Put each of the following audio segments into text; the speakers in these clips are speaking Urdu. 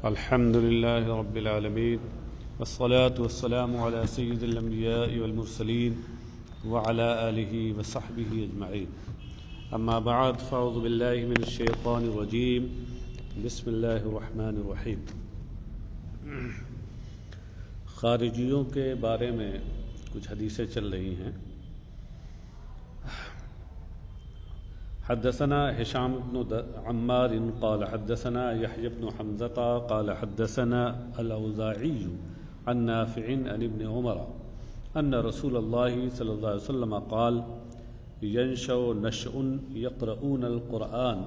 الحمد لله رب العالمين والصلاة والسلام على سيد الأنبياء والمرسلين وعلى آله وصحبه أجمعين أما بعد فأعوذ بالله من الشيطان الرجيم بسم الله الرحمن الرحيم. خارجیوں کے بارے میں کچھ حدیثیں چل رہی ہیں. حدثنا هشام بن عمار قال حدثنا يحيى بن حمزة قال حدثنا الأوزاعي عن نافع عن ابن عمر أن رسول الله صلى الله عليه وسلم قال ينشأ نشأ يقرؤون القرآن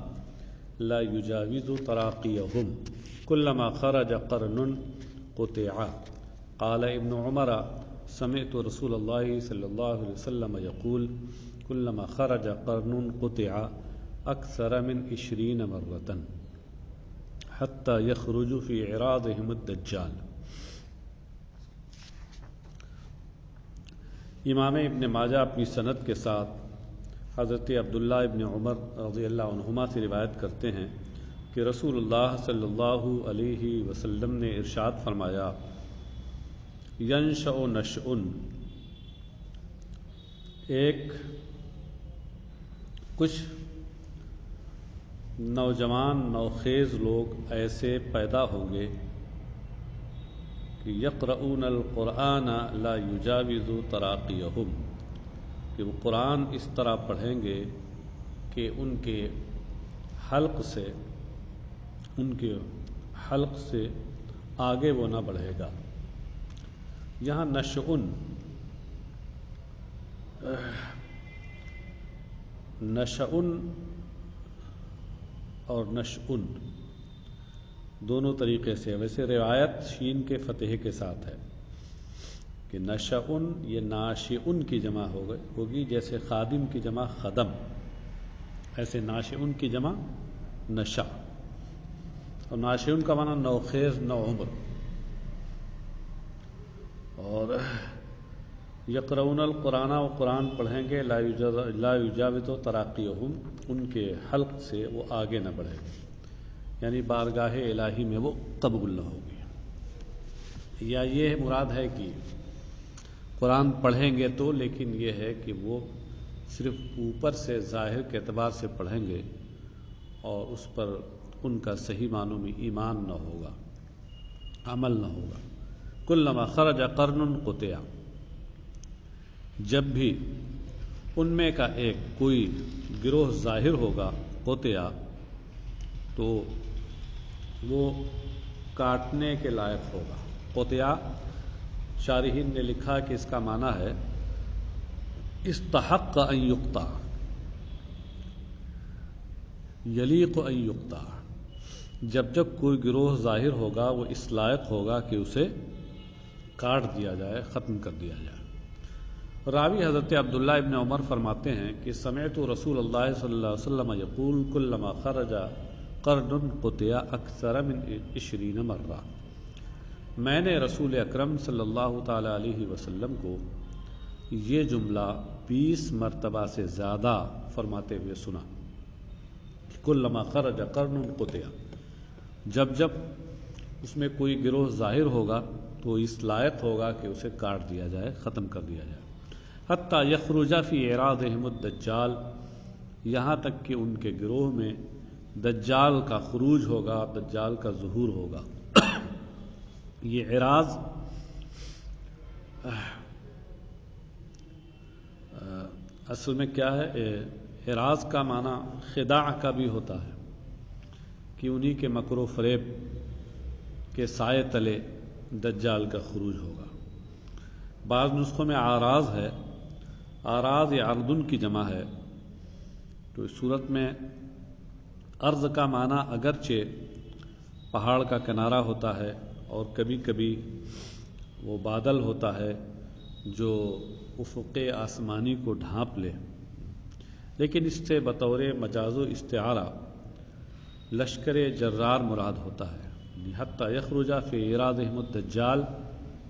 لا يجاوز تراقيهم كلما خرج قرن قطع. قال ابن عمر سمعت رسول الله صلى الله عليه وسلم يقول كلما خرج قرن قطع أكثر من 20 مرة حتى يخرج في عراضهم الدجال. امام ابن ماجہ اپنی سند کے ساتھ حضرت عبداللہ ابن عمر رضی اللہ عنہما سے روایت کرتے ہیں کہ رسول اللہ صلی اللہ علیہ وسلم نے ارشاد فرمایا ینشأ نشأ، ایک کچھ نوجوان نوخیز لوگ ایسے پیدا ہوں گے کہ یقرؤون القرآن لا یجاوز تراقیہم، کہ وہ قرآن اس طرح پڑھیں گے کہ ان کے حلق سے آگے وہ نہ بڑھے گا. یہاں نشأن اور نشأن دونوں طریقے سے، ویسے روایت شین کے فتح کے ساتھ ہے کہ نشأن یہ ناشئن کی جمع ہوگی، جیسے خادم کی جمع خدم، ایسے ناشئن کی جمع نشا، اور ناشئن کا معنی نوخیز نوعمر. اور یقرؤون القرآن، و قرآن پڑھیں گے لا یجاوز تراقیہم، ان کے حلق سے وہ آگے نہ بڑھے گا، یعنی بارگاہ الہی میں وہ قبول نہ ہوگی. یا یہ مراد ہے کہ قرآن پڑھیں گے تو، لیکن یہ ہے کہ وہ صرف اوپر سے ظاہر کے اعتبار سے پڑھیں گے اور اس پر ان کا صحیح معنوں میں ایمان نہ ہوگا، عمل نہ ہوگا. کلما خرج قرن قطع، جب بھی ان میں کا ایک کوئی گروہ ظاہر ہوگا قطع، تو وہ کاٹنے کے لائق ہوگا. قطع شارحین نے لکھا کہ اس کا معنی ہے استحق ان یقطع، یلیق ان یقطع. جب کوئی گروہ ظاہر ہوگا وہ اس لائق ہوگا کہ اسے کاٹ دیا جائے، ختم کر دیا جائے. راوی حضرت عبداللہ ابن عمر فرماتے ہیں کہ سمعت رسول اللہ صلی اللہ علیہ وسلم یقول کلما خرج قرن قطع اکثر من 20 مرہ. میں نے رسول اکرم صلی اللہ تعالی علیہ وسلم کو یہ جملہ 20 مرتبہ سے زیادہ فرماتے ہوئے سنا. کلما خرج قرن قطع، جب اس میں کوئی گروہ ظاہر ہوگا تو اس لائق ہوگا کہ اسے کاٹ دیا جائے، ختم کر دیا جائے. حتی یخرج فی اعراضہم الدجال، یہاں تک کہ ان کے گروہ میں دجال کا خروج ہوگا، دجال کا ظہور ہوگا. یہ اعراض اصل میں کیا ہے؟ اعراض کا معنی خداع کا بھی ہوتا ہے کہ انہی کے مکر و فریب کے سائے تلے دجال کا خروج ہوگا. بعض نسخوں میں آراز ہے، آراز یا اردن کی جمع ہے. تو اس صورت میں ارض کا معنی اگرچہ پہاڑ کا کنارہ ہوتا ہے اور کبھی کبھی وہ بادل ہوتا ہے جو افق آسمانی کو ڈھانپ لے، لیکن اس سے بطور مجاز و استعارہ لشکر جرار مراد ہوتا ہے. حتی یخرج فی اعراضہم الدجال،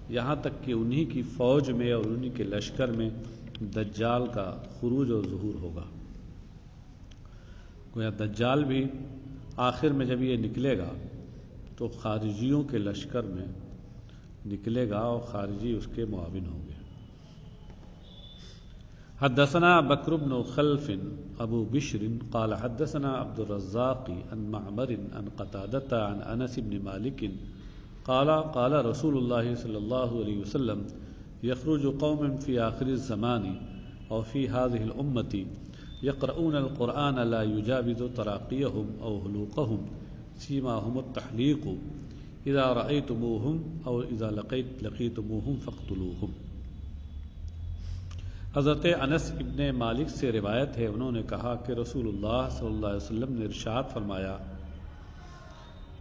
یہاں تک کہ انہی کی فوج میں اور انہی کے لشکر میں دجال کا خروج اور ظہور ہوگا. گویا دجال بھی آخر میں جب یہ نکلے گا تو خارجیوں کے لشکر میں نکلے گا اور خارجی اس کے معاون ہوں گے۔ حدثنا بکر بن خلف ابو بشر قال حدثنا عبد الرزاق عن معمر عن قتادة عن انس بن مالك قال قال رسول الله صلی اللہ علیہ وسلم يخرج قوم في آخر الزمان او في هذه الأمة يقرؤون القرآن لا يجاوز تراقيهم او حلوقهم سيماهم التحليق اذا رأيتموهم او اذا لقيتموهم فاقتلوهم۔ حضرت انس ابن مالک سے روایت ہے، انہوں نے کہا کہ رسول اللہ صلی اللہ علیہ وسلم نے ارشاد فرمایا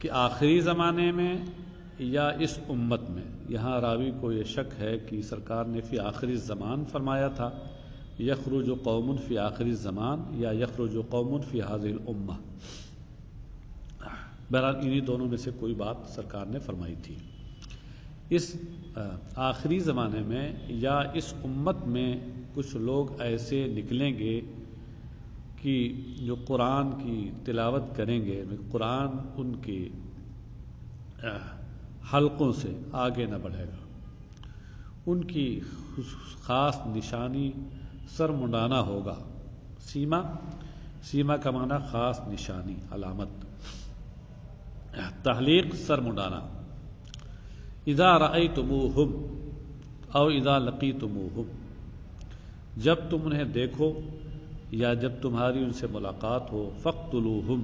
کہ آخری زمانے میں یا اس امت میں، یہاں راوی کو یہ شک ہے کہ سرکار نے فی آخری الزمان فرمایا تھا، یخرج قوم فی آخری الزمان یا یخرج قوم فی هذه الامہ، بہرحال انہی دونوں میں سے کوئی بات سرکار نے فرمائی تھی۔ اس آخری زمانے میں یا اس امت میں کچھ لوگ ایسے نکلیں گے کہ جو قرآن کی تلاوت کریں گے، قرآن ان کے حلقوں سے آگے نہ بڑھے گا، ان کی خاص نشانی سر منڈانا ہوگا۔ سیما کا معنی خاص نشانی، علامت، تحلیق سر منڈانا۔ اذا رأیتموہم او اذا لقیتموہم، جب تم انہیں دیکھو یا جب تمہاری ان سے ملاقات ہو، فاقتلوہم،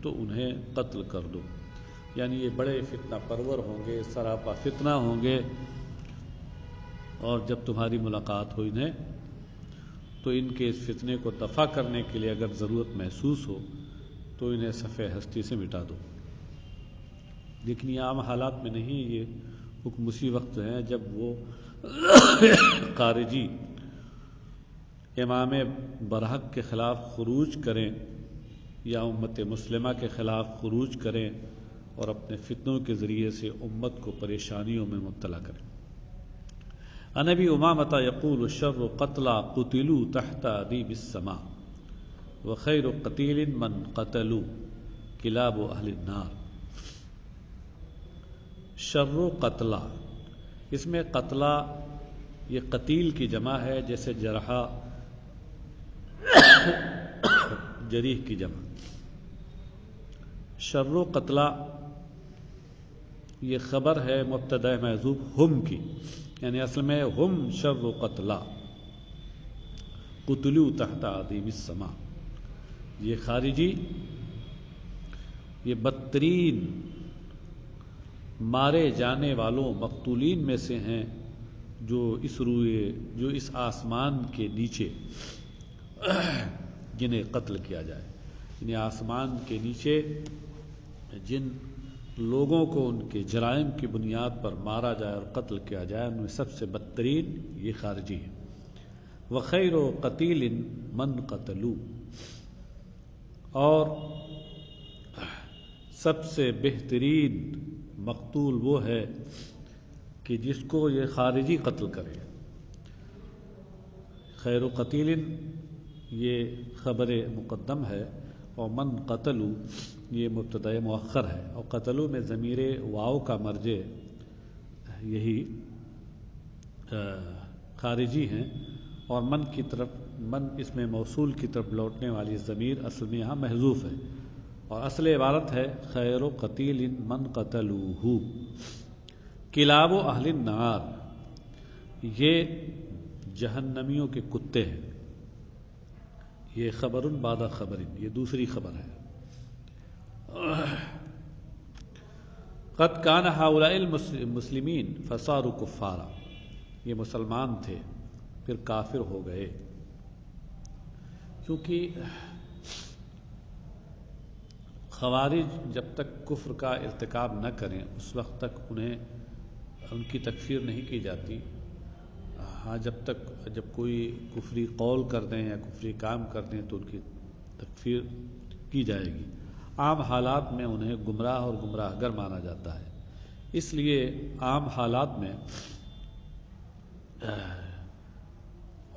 تو انہیں قتل کر دو۔ یعنی یہ بڑے فتنہ پرور ہوں گے، سراپا فتنہ ہوں گے، اور جب تمہاری ملاقات ہو انہیں تو ان کے اس فتنے کو دفع کرنے کے لیے اگر ضرورت محسوس ہو تو انہیں صفحہ ہستی سے مٹا دو۔ لیکن یہ عام حالات میں نہیں، یہ حکم اسی وقت ہیں جب وہ خارجی امام برحق کے خلاف خروج کریں یا امت مسلمہ کے خلاف خروج کریں اور اپنے فتنوں کے ذریعے سے امت کو پریشانیوں میں مبتلا کریں۔ عن ابی امامۃ یقول الشر قتلى قتلوا تحت ادیب السماء وخیر قتیل من قتلوا کلاب اہل النار۔ شر قتلہ، اس میں قتلہ یہ قتیل کی جمع ہے، جیسے جرحا جریح کی جمع۔ شر قتلہ یہ خبر ہے مبتدأ محذوف ہم کی، یعنی اصل میں ہم شر قتلہ قتلوا تحت ادیب السماء، یہ خارجی یہ بدترین مارے جانے والوں مقتولین میں سے ہیں جو اس آسمان کے نیچے جنہیں قتل کیا جائے، یعنی آسمان کے نیچے جن لوگوں کو ان کے جرائم کی بنیاد پر مارا جائے اور قتل کیا جائے، ان میں سب سے بدترین یہ خارجی ہیں۔ وخیر قتیل من قتلوا، اور سب سے بہترین مقتول وہ ہے کہ جس کو یہ خارجی قتل کرے۔ خیر قتیل یہ خبر مقدم ہے، اور من قتلوا یہ مبتدأ مؤخر ہے، اور قتلوا میں ضمیر واو کا مرجع یہی خارجی ہیں، اور من کی طرف اس میں موصول کی طرف لوٹنے والی ضمیر اصل میں یہاں محذوف ہے، اور اصل عبارت ہے خیر قتیل من قتلوہ کلاب اہل النار، یہ جہنمیوں کے کتے ہیں۔ یہ خبر بعد خبر، یہ دوسری خبر ہے۔ قد کان ہؤلاء المسلمین فصاروا کفارا، یہ مسلمان تھے پھر کافر ہو گئے، کیونکہ خوارج جب تک کفر کا ارتکاب نہ کریں اس وقت تک ان کی تکفیر نہیں کی جاتی۔ ہاں جب کوئی کفری قول کر دیں یا کفری کام کر دیں تو ان کی تکفیر کی جائے گی۔ عام حالات میں انہیں گمراہ اور گمراہ گر مانا جاتا ہے، اس لیے عام حالات میں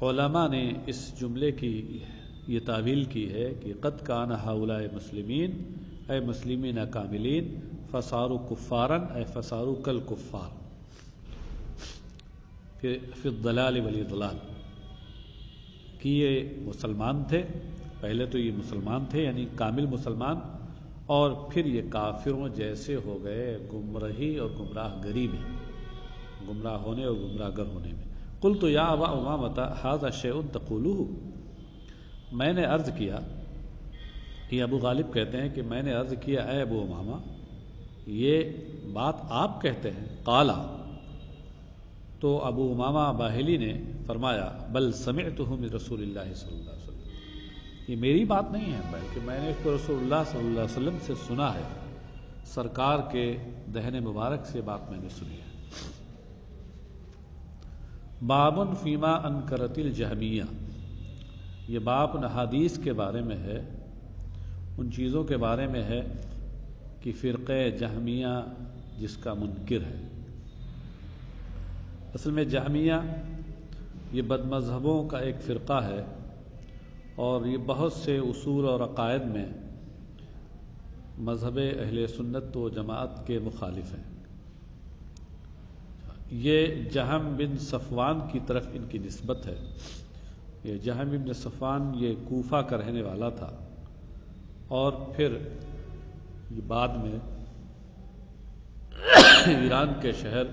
علماء نے اس جملے کی یہ تعویل کی ہے کہ قد کان ہؤلاء مسلمین اے مسلمین کاملین فصاروا کفارا اے فصاروا کالکفار فی الضلال والاضلال، کہ یہ مسلمان تھے، پہلے تو یہ مسلمان تھے یعنی کامل مسلمان، اور پھر یہ کافروں جیسے ہو گئے گمراہی اور گمراہ گری میں، گمراہ ہونے اور گمراہ گر ہونے میں۔ قلت یا ابا امامۃ ھذا شیء تقولہ، میں نے عرض کیا، یہ ابو غالب کہتے ہیں کہ میں نے عرض کیا اے ابو امامہ یہ بات آپ کہتے ہیں؟ قالا، تو ابو امامہ باہلی نے فرمایا بل سمعتہ من رسول اللہ صلی اللہ علیہ وسلم، یہ میری بات نہیں ہے بلکہ میں نے اس کو رسول اللہ صلی اللہ علیہ وسلم سے سنا ہے، سرکار کے دہن مبارک سے بات میں نے سنی ہے۔ بابٌ فیما انکرت الجہمیہ، یہ باب ان حدیث کے بارے میں ہے، ان چیزوں کے بارے میں ہے کہ فرقہ جہمیہ جس کا منکر ہے۔ اصل میں جہمیہ یہ بد مذہبوں کا ایک فرقہ ہے، اور یہ بہت سے اصول اور عقائد میں مذہب اہل سنت و جماعت کے مخالف ہیں۔ یہ جہم بن صفوان کی طرف ان کی نسبت ہے۔ یہ جہم بن صفوان یہ کوفہ کا رہنے والا تھا، اور پھر یہ بعد میں ایران کے شہر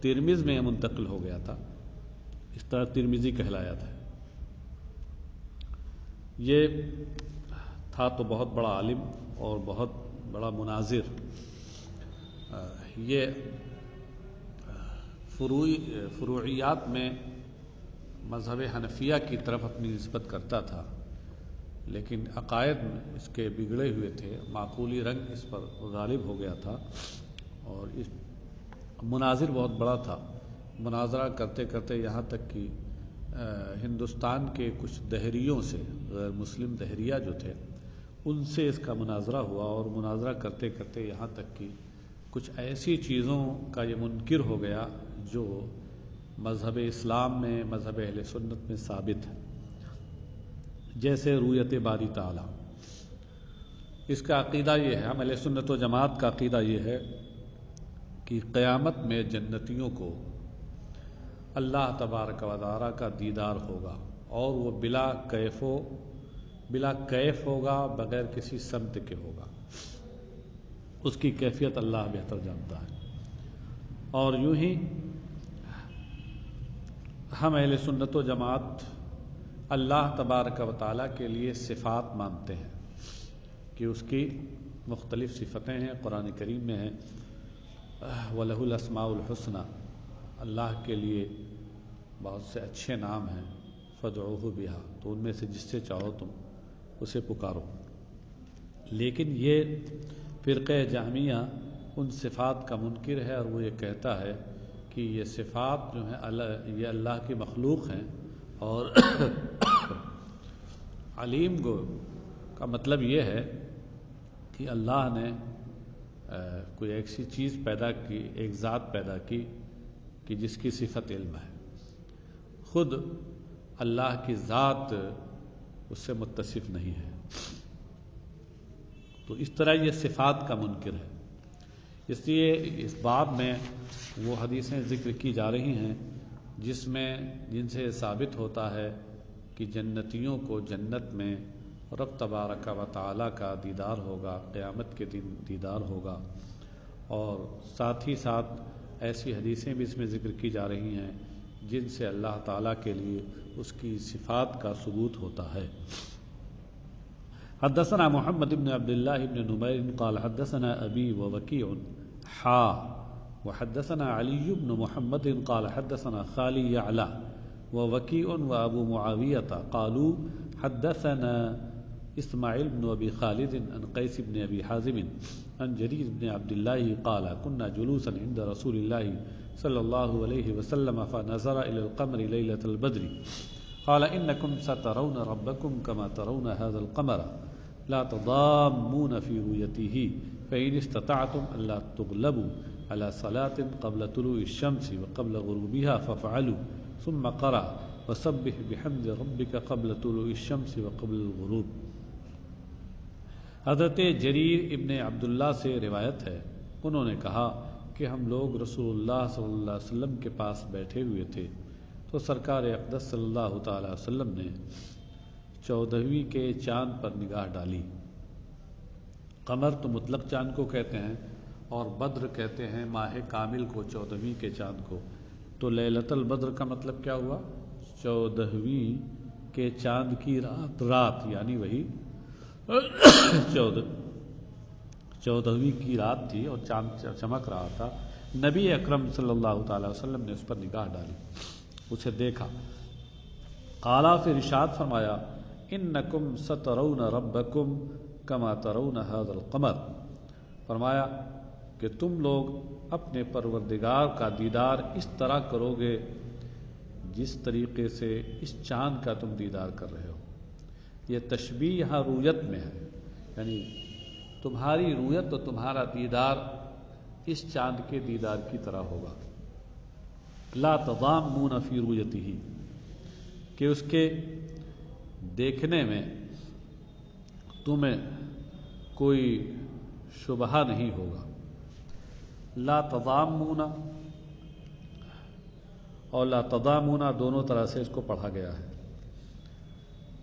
ترمذ میں منتقل ہو گیا تھا، اس طرح ترمذی کہلایا تھا۔ یہ تھا تو بہت بڑا عالم اور بہت بڑا مناظر، یہ فروعیات میں مذہب حنفیہ کی طرف اپنی نسبت کرتا تھا، لیکن عقائد اس کے بگڑے ہوئے تھے، معقولی رنگ اس پر غالب ہو گیا تھا، اور اس مناظر بہت بڑا تھا، مناظرہ کرتے کرتے یہاں تک کہ ہندوستان کے کچھ دہریوں سے، غیر مسلم دہریہ جو تھے ان سے اس کا مناظرہ ہوا، اور مناظرہ کرتے کرتے یہاں تک کہ کچھ ایسی چیزوں کا یہ منکر ہو گیا جو مذہب اسلام میں، مذہب اہل سنت میں ثابت ہے، جیسے رؤیت باری تعالی۔ اس کا عقیدہ یہ ہے، ہم اہل سنت و جماعت کا عقیدہ یہ ہے کہ قیامت میں جنتیوں کو اللہ تبارک و تعالی کا دیدار ہوگا، اور وہ بلا کیف ہوگا، بغیر کسی سمت کے ہوگا، اس کی کیفیت اللہ بہتر جانتا ہے۔ اور یوں ہی ہم اہل سنت و جماعت اللہ تبارک و تعالیٰ کے لیے صفات مانتے ہیں کہ اس کی مختلف صفتیں ہیں، قرآن کریم میں ہیں وَلَهُ الْأَسْمَاءُ الْحُسْنَى، اللہ کے لیے بہت سے اچھے نام ہیں، فَادْعُوهُ بِهَا، تو ان میں سے جس سے چاہو تم اسے پکارو۔ لیکن یہ فرقہ جہمیہ ان صفات کا منکر ہے، اور وہ یہ کہتا ہے کہ یہ صفات جو ہیں یہ اللہ کی مخلوق ہیں، اور علیم گو کا مطلب یہ ہے کہ اللہ نے کوئی ایسی چیز پیدا کی، ایک ذات پیدا کی کہ جس کی صفت علم ہے، خود اللہ کی ذات اس سے متصف نہیں ہے، تو اس طرح یہ صفات کا منکر ہے۔ اس لیے اس باب میں وہ حدیثیں ذکر کی جا رہی ہیں جن سے ثابت ہوتا ہے کہ جنتیوں کو جنت میں رب تبارک و تعالیٰ کا دیدار ہوگا، قیامت کے دن دیدار ہوگا، اور ساتھ ہی ساتھ ایسی حدیثیں بھی اس میں ذکر کی جا رہی ہیں جن سے اللہ تعالیٰ کے لیے اس کی صفات کا ثبوت ہوتا ہے۔ حدثنا محمد بن عبد الله بن نمير قال حدثنا أبي ووكيع وحدثنا علي بن محمد قال حدثنا خالي يعلى ووكيع وأبو معاوية قالوا حدثنا إسماعيل بن أبي خالد عن قيس بن أبي حازم عن جرير بن عبد الله قال كنا جلوسا عند رسول الله صلى الله عليه وسلم فنظر إلى القمر ليلة البدر قال إنكم سترون ربكم كما ترون هذا القمر لا تضامون في رؤيته فإن استطعتم ألا تغلبوا على صلاة قبل طلوع الشمس وقبل غروبها فافعلوا ثم قرأ وسبح بحمد ربك قبل طلوع الشمس وقبل الغروب۔ حضرت جریر ابن عبداللہ سے روایت ہے انہوں نے کہا کہ ہم لوگ رسول اللہ صلی اللہ علیہ وسلم کے پاس بیٹھے ہوئے تھے تو سرکار اقدس صلی اللہ تعالی وسلم نے 14ویں کے چاند پر نگاہ ڈالی۔ قمر تو مطلق چاند کو کہتے ہیں اور بدر کہتے ہیں ماہ کامل کو، 14ویں کے چاند کو۔ تو لیلۃ البدر کا مطلب کیا ہوا؟ 14ویں کے چاند کی رات یعنی وہی 14ویں کی رات تھی اور چاند چمک رہا تھا۔ نبی اکرم صلی اللہ تعالی وسلم نے اس پر نگاہ ڈالی، اسے دیکھا۔ قالا، پھر ارشاد فرمایا، انکم سترون ربکم کما ترون ھذا القمر، فرمایا کہ تم لوگ اپنے پروردگار کا دیدار اس طرح کرو گے جس طریقے سے اس چاند کا تم دیدار کر رہے ہو۔ یہ تشبیہ یہاں رویت میں ہے، یعنی تمہاری رویت تو تمہارا دیدار اس چاند کے دیدار کی طرح ہوگا۔ لا تضامون فی رؤیتہ، کہ اس کے دیکھنے میں تمہیں کوئی شبہہ نہیں ہوگا۔ لا تضامون اور لا تضامون دونوں طرح سے اس کو پڑھا گیا ہے۔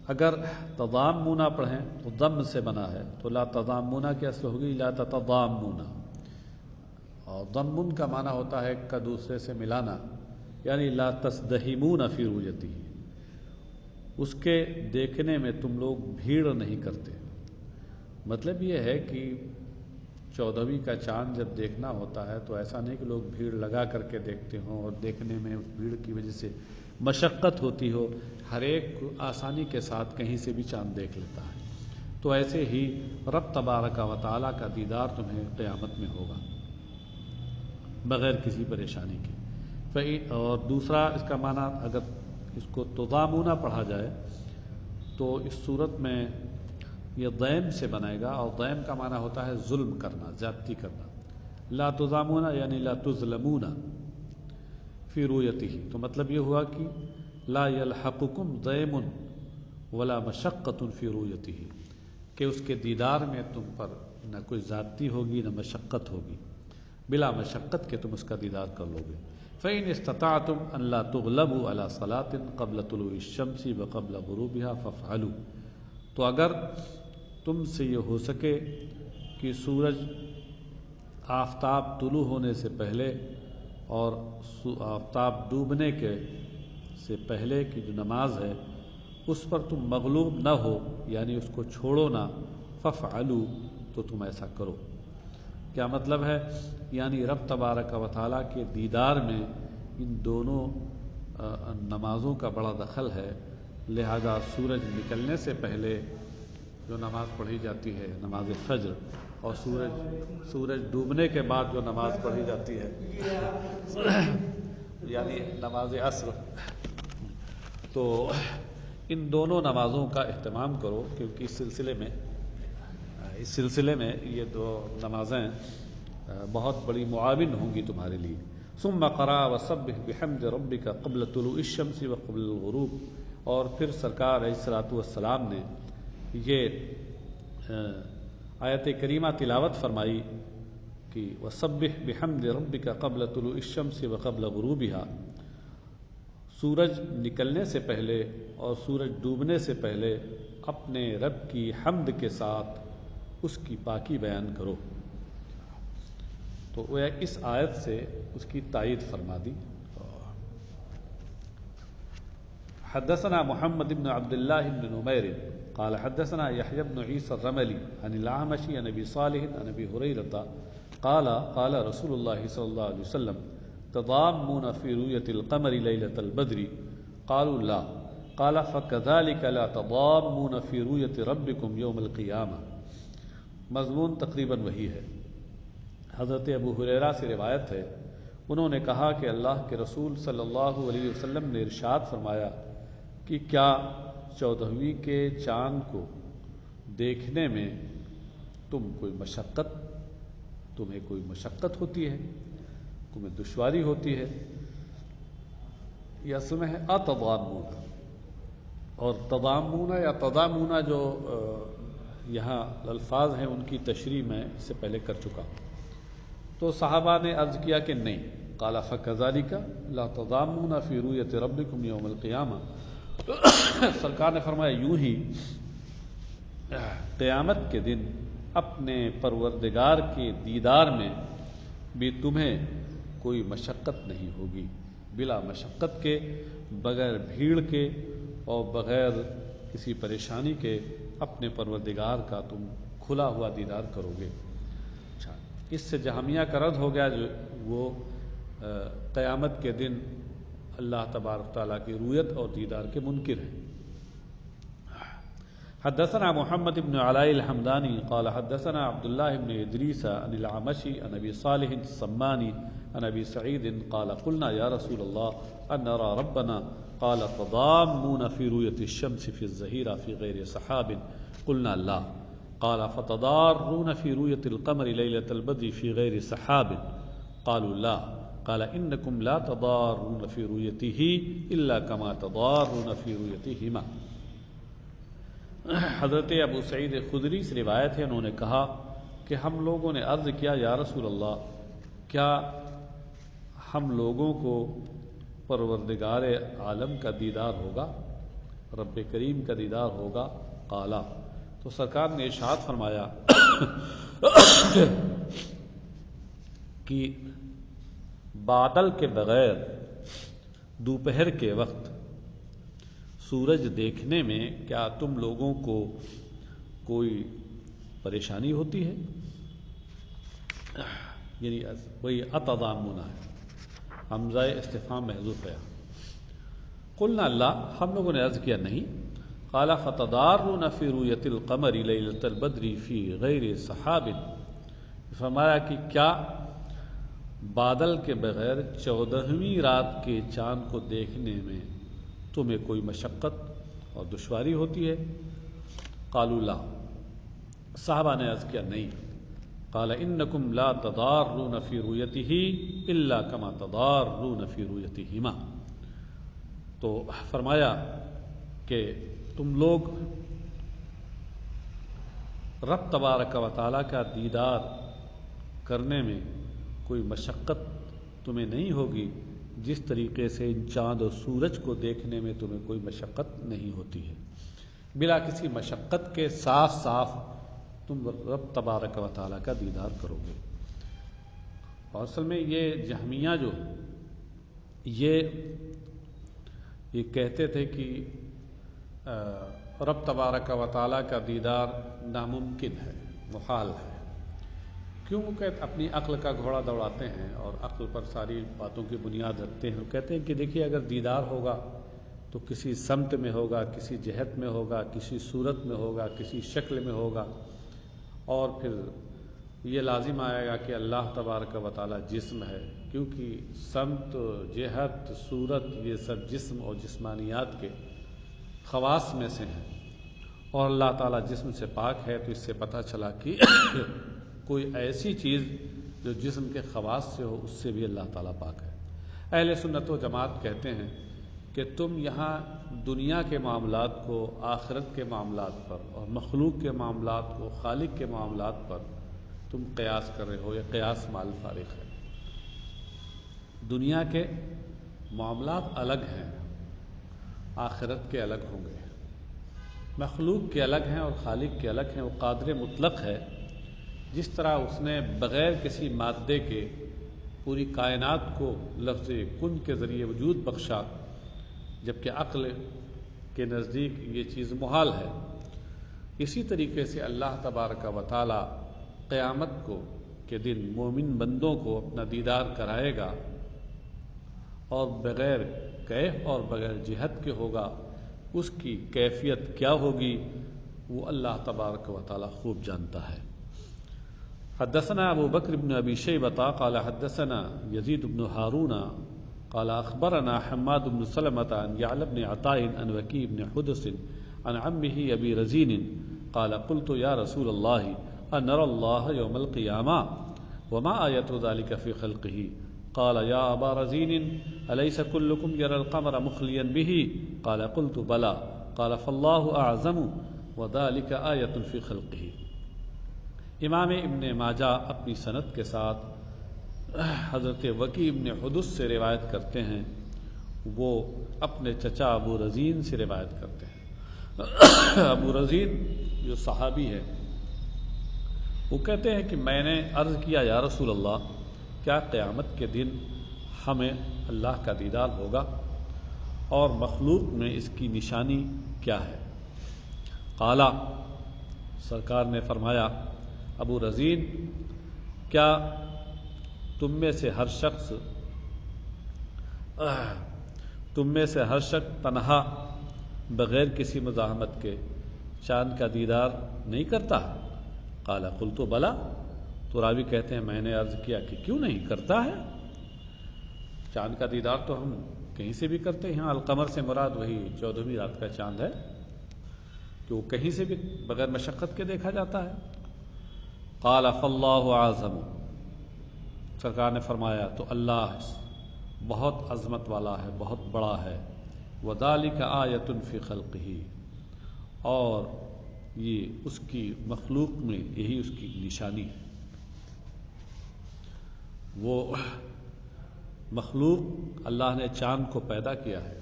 اگر تضامون پڑھیں تو ضم سے بنا ہے، تو لا تضامون کی اصل ہوگی لا تتضامون، اور ضمن کا معنی ہوتا ہے ایک کا دوسرے سے ملانا، یعنی لا تزدحمون فی رؤیتہ، اس کے دیکھنے میں تم لوگ بھیڑ نہیں کرتے۔ مطلب یہ ہے کہ 14ویں کا چاند جب دیکھنا ہوتا ہے تو ایسا نہیں کہ لوگ بھیڑ لگا کر کے دیکھتے ہوں اور دیکھنے میں اس بھیڑ کی وجہ سے مشقت ہوتی ہو، ہر ایک آسانی کے ساتھ کہیں سے بھی چاند دیکھ لیتا ہے۔ تو ایسے ہی رب تبارک و تعالیٰ کا دیدار تمہیں قیامت میں ہوگا بغیر کسی پریشانی کے۔ اور دوسرا اس کا معنی اگر اس کو تضامون پڑھا جائے تو اس صورت میں یہ ضیم سے بنائے گا، اور ضیم کا معنی ہوتا ہے ظلم کرنا، زیادتی کرنا۔ لا تضامون یعنی لا تظلمون فی رؤیتہ، تو مطلب یہ ہوا کہ لا یلحقکم ضیم ولا مشقۃ فی رؤیتہ، کہ اس کے دیدار میں تم پر نہ کوئی زیادتی ہوگی نہ مشقت ہوگی، بلا مشقت کے تم اس کا دیدار کر لو گے۔ فإن استطعتم ان لا تغلبوا على صلاة قبل طلوع الشمس وقبل غروبها فافعلوا، تو اگر تم سے یہ ہو سکے کہ سورج آفتاب طلوع ہونے سے پہلے اور آفتاب ڈوبنے کے سے پہلے کی جو نماز ہے اس پر تم مغلوب نہ ہو، یعنی اس کو چھوڑو نہ، فافعلوا، تو تم ایسا کرو۔ کیا مطلب ہے؟ یعنی رب تبارک و تعالیٰ کے دیدار میں ان دونوں نمازوں کا بڑا دخل ہے، لہذا سورج نکلنے سے پہلے جو نماز پڑھی جاتی ہے نماز فجر، اور سورج ڈوبنے کے بعد جو نماز پڑھی جاتی ہے یعنی نماز عصر، تو ان دونوں نمازوں کا اہتمام کرو، کیونکہ اس سلسلے میں یہ دو نمازیں بہت بڑی معاون ہوں گی تمہارے لیے۔ ثم قرأ وسبح بحمد ربک قبل طلوع الشمس وقبل الغروب، اور پھر سرکار علیہ الصلوۃ والسلام نے یہ آیت کریمہ تلاوت فرمائی کہ وسبح بحمد ربک قبل طلوع الشمس وقبل غروبها، سورج نکلنے سے پہلے اور سورج ڈوبنے سے پہلے اپنے رب کی حمد کے ساتھ اس کی پاکی بیان کرو۔ تو وہ اس آیت سے اس کی تائید فرما دی۔ حدثنا محمد بن عبد الله بن نمير قال حدثنا يحيى بن عيسى الرملي عن الأعمش عن أبي صالح عن أبي هريرة قال قال رسول الله صلى الله عليه وسلم تضامون في رؤية القمر ليلة البدر قالوا لا قال فكذلك لا تضامون في رؤية ربكم يوم القيامة۔ مضمون تقریباً وہی ہے۔ حضرت ابو ہریرہ سے روایت ہے، انہوں نے کہا کہ اللہ کے رسول صلی اللہ علیہ وسلم نے ارشاد فرمایا کہ کیا 14ویں کے چاند کو دیکھنے میں تمہیں کوئی مشقت ہوتی ہے، تمہیں دشواری ہوتی ہے؟ یہ اصل میں ہے اتضامون، اور تضامون یا تضامون جو یہاں الفاظ ہیں ان کی تشریح میں اس سے پہلے کر چکا ہوں۔ تو صحابہ نے عرض کیا کہ نہیں. قال فکذالک لا تضامون فی رؤیت ربکم یوم القیامہ. سرکار نے فرمایا یوں ہی قیامت کے دن اپنے پروردگار کے دیدار میں بھی تمہیں کوئی مشقت نہیں ہوگی. بلا مشقت کے، بغیر بھیڑ کے اور بغیر کسی پریشانی کے اپنے پروردگار کا تم کھلا ہوا دیدار کرو گے. اچھا، اس سے جہمیہ کا رد ہو گیا جو وہ قیامت کے دن اللہ تبارک تعالیٰ کی رؤیت اور دیدار کے منکر ہیں. حدثنا محمد بن علاء الحمدانی قال حدثنا عبد الله بن ادریس عن العمشی عن ابی صالح السمانی عن ابی سعید قال قلنا یا رسول اللہ ان نرى ربنا قال تضامون في رؤية الشمس في الظهيرة في غير سحاب قلنا لا قال فتضارون في رؤية القمر ليلة البدر في غير سحاب قالوا لا قال إنكم لا تضارون في رؤيته إلا كما تضارون في رؤيتهما. حضرت ابو سعید خدری سے روایت ہے، انہوں نے کہا کہ ہم لوگوں نے عرض کیا یا رسول اللہ کیا ہم لوگوں کو پروردگار عالم کا دیدار ہوگا، رب کریم کا دیدار ہوگا؟ قالا، تو سرکار نے ارشاد فرمایا کہ بادل کے بغیر دوپہر کے وقت سورج دیکھنے میں کیا تم لوگوں کو کوئی پریشانی ہوتی ہے؟ یعنی وہی اتضامون ہے، حمزہ استفہام محذوف ہے. قلنا لا، ہم لوگوں نے عرض کیا نہیں. قال فتضارون فی رؤیت القمر لیلۃ البدر فی غیر سحاب، فرمایا کہ کیا بادل کے بغیر 14ویں رات کے چاند کو دیکھنے میں تمہیں کوئی مشقت اور دشواری ہوتی ہے؟ قالوا لا، صحابہ نے عرض کیا نہیں. قال انکم لا تضارون فی رؤیتہ الا کما تضارون فی رؤیتہما، تو فرمایا کہ تم لوگ رب تبارک و تعالیٰ کا دیدار کرنے میں کوئی مشقت تمہیں نہیں ہوگی جس طریقے سے ان چاند اور سورج کو دیکھنے میں تمہیں کوئی مشقت نہیں ہوتی ہے. بلا کسی مشقت کے صاف صاف تم رب تبارک و تعالیٰ کا دیدار کرو گے. اور اصل میں یہ جہمیہ جو یہ کہتے تھے کہ رب تبارک و تعالیٰ کا دیدار ناممکن ہے، محال ہے. کیوں؟ کہ اپنی عقل کا گھوڑا دوڑاتے ہیں اور عقل پر ساری باتوں کی بنیاد رکھتے ہیں. کہتے ہیں کہ دیکھیے اگر دیدار ہوگا تو کسی سمت میں ہوگا، کسی جہت میں ہوگا، کسی صورت میں ہوگا، کسی شکل میں ہوگا، اور پھر یہ لازم آئے گا کہ اللہ تبارک و تعالیٰ جسم ہے، کیونکہ سمت، جہت، صورت یہ سب جسم اور جسمانیات کے خواص میں سے ہیں، اور اللہ تعالیٰ جسم سے پاک ہے. تو اس سے پتہ چلا کہ کوئی ایسی چیز جو جسم کے خواص سے ہو اس سے بھی اللہ تعالیٰ پاک ہے. اہل سنت و جماعت کہتے ہیں کہ تم یہاں دنیا کے معاملات کو آخرت کے معاملات پر اور مخلوق کے معاملات کو خالق کے معاملات پر تم قیاس کر رہے ہو، یہ قیاس مال فارغ ہے. دنیا کے معاملات الگ ہیں، آخرت کے الگ ہوں گے. مخلوق کے الگ ہیں اور خالق کے الگ ہیں. وہ قادر مطلق ہے، جس طرح اس نے بغیر کسی مادے کے پوری کائنات کو لفظ کن کے ذریعے وجود بخشا، جبکہ عقل کے نزدیک یہ چیز محال ہے. اسی طریقے سے اللہ تبارک و تعالی قیامت کے دن مومن بندوں کو اپنا دیدار کرائے گا، اور بغیر کیف اور بغیر جہت کے ہوگا. اس کی کیفیت کیا ہوگی وہ اللہ تبارک و تعالی خوب جانتا ہے. حدثنا ابو بکر بن ابی شیبۃ قال حدثنا یزید بن ہارون قال اخبرنا حماد بن سلمۃ عن یعلى بن عطاء عن وکیع بن حدث عن عمه ابی رزین قال قلت یا رسول اللہ انرى الله يوم القيامة وما آية ذلك في خلقه قال يا أبا رزين أليس كلكم يرى القمر مخليا به قال قلت بلى قال فالله أعظم وذلك آية في خلقه. امام ابن ماجہ اپنی سند کے ساتھ حضرت وکی ابن حدث سے روایت کرتے ہیں، وہ اپنے چچا ابو رزین سے روایت کرتے ہیں۔ ابو رزین جو صحابی ہے، وہ کہتے ہیں کہ میں نے عرض کیا یا رسول اللہ، کیا قیامت کے دن ہمیں اللہ کا دیدار ہوگا، اور مخلوق میں اس کی نشانی کیا ہے؟ قالا، سرکار نے فرمایا، ابو رزین، کیا تم میں سے ہر شخص تنہا بغیر کسی مزاحمت کے چاند کا دیدار نہیں کرتا؟ قال قلت بلا، تو راوی کہتے ہیں میں نے عرض کیا کہ کیوں نہیں کرتا ہے، چاند کا دیدار تو ہم کہیں سے بھی کرتے ہیں۔ القمر سے مراد وہی 14ویں رات کا چاند ہے کہ وہ کہیں سے بھی بغیر مشقت کے دیکھا جاتا ہے۔ قال فاللہ اعظم، سرکار نے فرمایا تو اللہ بہت عظمت والا ہے، بہت بڑا ہے، وذالک آیۃ فی خلقہ، اور یہ اس کی مخلوق میں یہی اس کی نشانی ہے۔ وہ مخلوق اللہ نے چاند کو پیدا کیا ہے،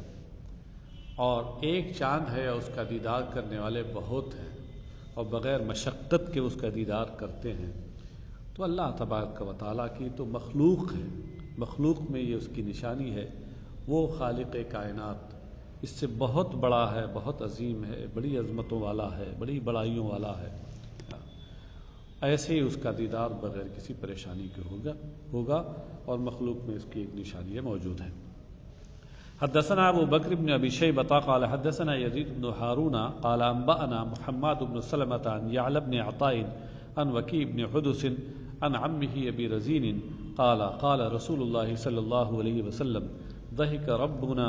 اور ایک چاند ہے، اس کا دیدار کرنے والے بہت ہیں، اور بغیر مشقت کے اس کا دیدار کرتے ہیں۔ تو اللہ تبارک و تعالیٰ کی تو مخلوق ہے، مخلوق میں یہ اس کی نشانی ہے۔ وہ خالق کائنات اس سے بہت بڑا ہے، بہت عظیم ہے، بڑی عظمتوں والا ہے، بڑی بڑائیوں والا ہے، ایسے ہی اس کا دیدار بغیر کسی پریشانی کے ہوگا، اور مخلوق میں اس کی ایک نشانی موجود ہے۔ حدثنا ابو بکر بن ابی شیبہ قال حدثنا یزید بن ہارون قال انبأنا محمد بن سلمة عن يعلى بن عطاء عن وكيع بن حدث عن عمه ابي رزين قال قال رسول الله صلى الله عليه وسلم ضحك ربنا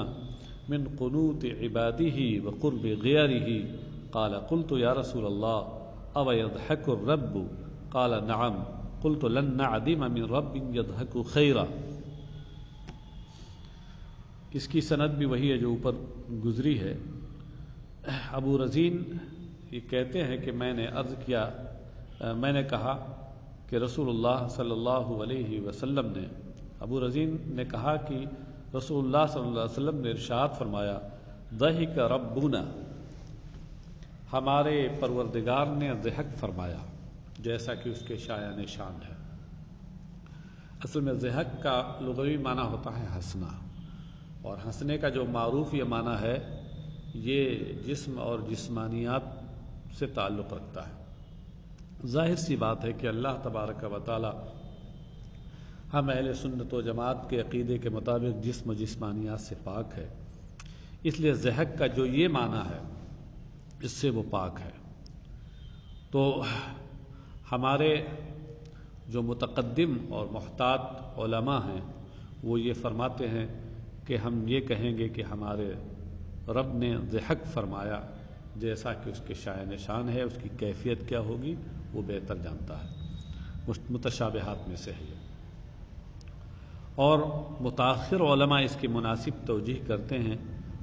من قنوت عباده وقرب غيره قال قلت يا رسول الله أو يضحك الرب قال نعم قلت لن نعدم من رب يضحك خيرا۔ اس کی سند بھی وہی ہے جو اوپر گزری ہے۔ ابو رزین یہ کہتے ہیں کہ میں نے کہا کہ رسول اللہ صلی اللہ علیہ وسلم نے، ابو رزین نے کہا کہ رسول اللہ صلی اللہ علیہ وسلم نے ارشاد فرمایا، ضحک ربنا، ہمارے پروردگار نے ضحک فرمایا، جیسا کہ اس کے شایان شان ہے۔ اصل میں ضحک کا لغوی معنی ہوتا ہے ہنسنا، اور ہنسنے کا جو معروف یہ معنی ہے، یہ جسم اور جسمانیات سے تعلق رکھتا ہے۔ ظاہر سی بات ہے کہ اللہ تبارک و تعالی ہم اہل سنت و جماعت کے عقیدے کے مطابق جسم و جسمانیات سے پاک ہے، اس لیے ضحک کا جو یہ معنی ہے اس سے وہ پاک ہے۔ تو ہمارے جو متقدم اور محتاط علماء ہیں وہ یہ فرماتے ہیں کہ ہم یہ کہیں گے کہ ہمارے رب نے ضحک فرمایا، جیسا کہ اس کے شایان شان ہے، اس کی کیفیت کیا ہوگی وہ بہتر جانتا ہے، متشابہات میں سے ہے۔ اور متاخر علماء اس کی مناسب توجیح کرتے ہیں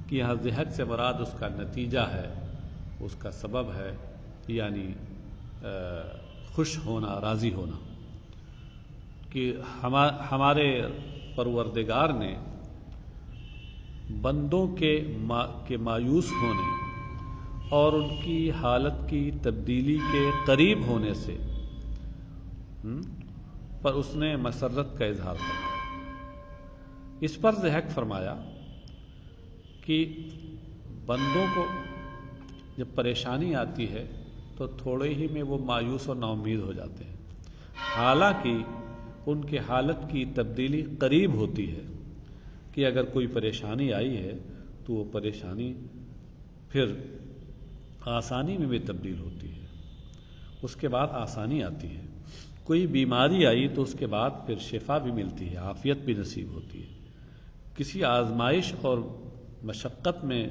کہ یہاں ضحک سے مراد اس کا نتیجہ ہے، اس کا سبب ہے، یعنی خوش ہونا، راضی ہونا، کہ ہمارے پروردگار نے بندوں کے مایوس ہونے اور ان کی حالت کی تبدیلی کے قریب ہونے سے پر اس نے مسرت کا اظہار کرا۔ اس پر ضحک فرمایا کہ بندوں کو جب پریشانی آتی ہے تو تھوڑے ہی میں وہ مایوس اور نا امید ہو جاتے ہیں، حالانکہ ان کے حالت کی تبدیلی قریب ہوتی ہے، کہ اگر کوئی پریشانی آئی ہے تو وہ پریشانی پھر آسانی میں بھی تبدیل ہوتی ہے، اس کے بعد آسانی آتی ہے۔ کوئی بیماری آئی تو اس کے بعد پھر شفا بھی ملتی ہے، عافیت بھی نصیب ہوتی ہے۔ کسی آزمائش اور مشقت میں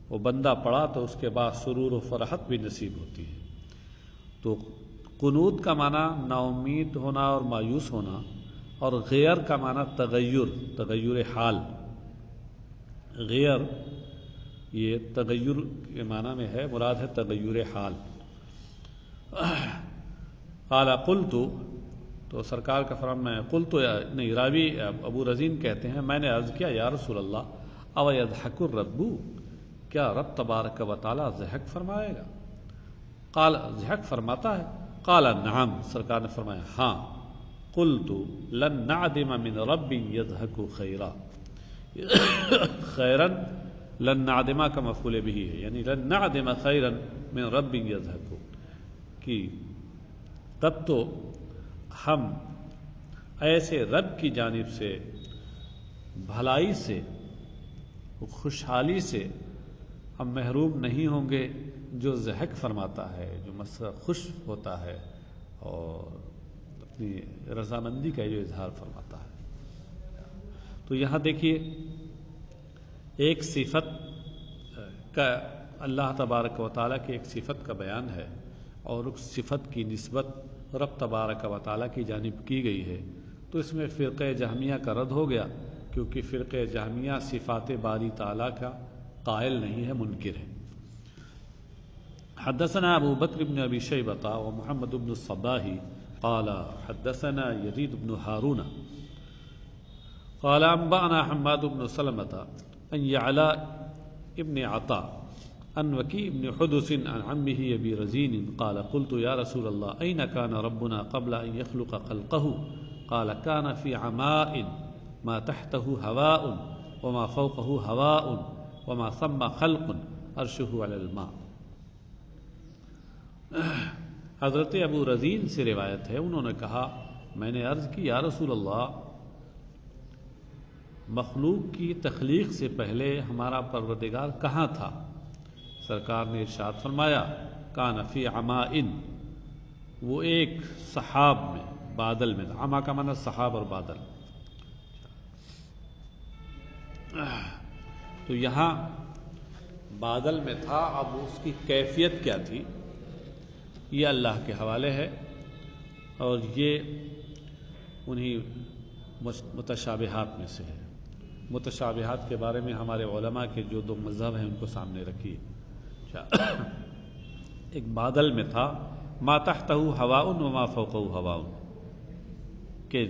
وہ بندہ پڑا تو اس کے بعد سرور و فرحت بھی نصیب ہوتی ہے۔ تو قنوت کا معنی نا امید ہونا اور مایوس ہونا، اور غیر کا معنی تغیر حال۔ غیر یہ تغیر کے معنی میں ہے، مراد ہے تغیر حال۔ قال قلت، تو تو سرکار کا فرمان میں قلت نہیں، راوی ابو رزین کہتے ہیں میں نے عرض کیا یا رسول اللہ او یضحک الرب، کیا رب تبارک و تعالی ضحک فرمائے گا؟ قال ضحک فرماتا ہے؟ قال نعم، سرکار نے فرمایا ہاں۔ قلت لن نعدم من رب یضحک خیرا، خیرا لن نعدما کا مفعول به ہے، یعنی لن نعدم خیرا من رب یضحک، کہ تب تو ہم ایسے رب کی جانب سے بھلائی سے، خوشحالی سے ہم محروم نہیں ہوں گے جو ضحک فرماتا ہے، جو خوش ہوتا ہے اور اپنی رضامندی کا جو اظہار فرماتا ہے۔ تو یہاں دیکھیے ایک صفت کا اللہ تبارک و تعالیٰ کی ایک صفت کا بیان ہے اور اس صفت کی نسبت رب تبارک و تعالیٰ کی جانب کی گئی ہے، تو اس میں فرقہ جہمیہ کا رد ہو گیا، کیونکہ فرقہ جہمیہ صفات باری تعالیٰ کا قائل نہیں ہے، منکر ہے۔ حدثنا ابو بکر بن ابی شیبہ و محمد بن الصباح قال حدثنا یزید بن ہارون قال انبأنا حماد بن سلمة عن يعلى ابن عطاء عن وكيع بن حدث عن عمه ابي رزين قال قلت يا رسول الله اين كان ربنا قبل ان يخلق خلقه؟ قال كان في عماء ما تحته هواء وما فوقه هواء وما ثم خلق عرشه على الماء۔ حضرت ابو رزین سے روایت ہے، انہوں نے کہا میں نے عرض کی یا رسول اللہ، مخلوق کی تخلیق سے پہلے ہمارا پروردگار کہاں تھا؟ سرکار نے ارشاد فرمایا کان فی عمائن، وہ ایک سحاب میں، بادل میں، عما کا معنی سحاب اور بادل۔ تو یہاں بادل میں تھا، اب اس کی کیفیت کیا تھی یہ اللہ کے حوالے ہے، اور یہ انہی متشابہات میں سے ہے۔ متشابہات کے بارے میں ہمارے علماء کے جو دو مذہب ہیں ان کو سامنے رکھیے۔ ایک بادل میں تھا ما تحتہ ہواء وما فوقہ ہواء، کہ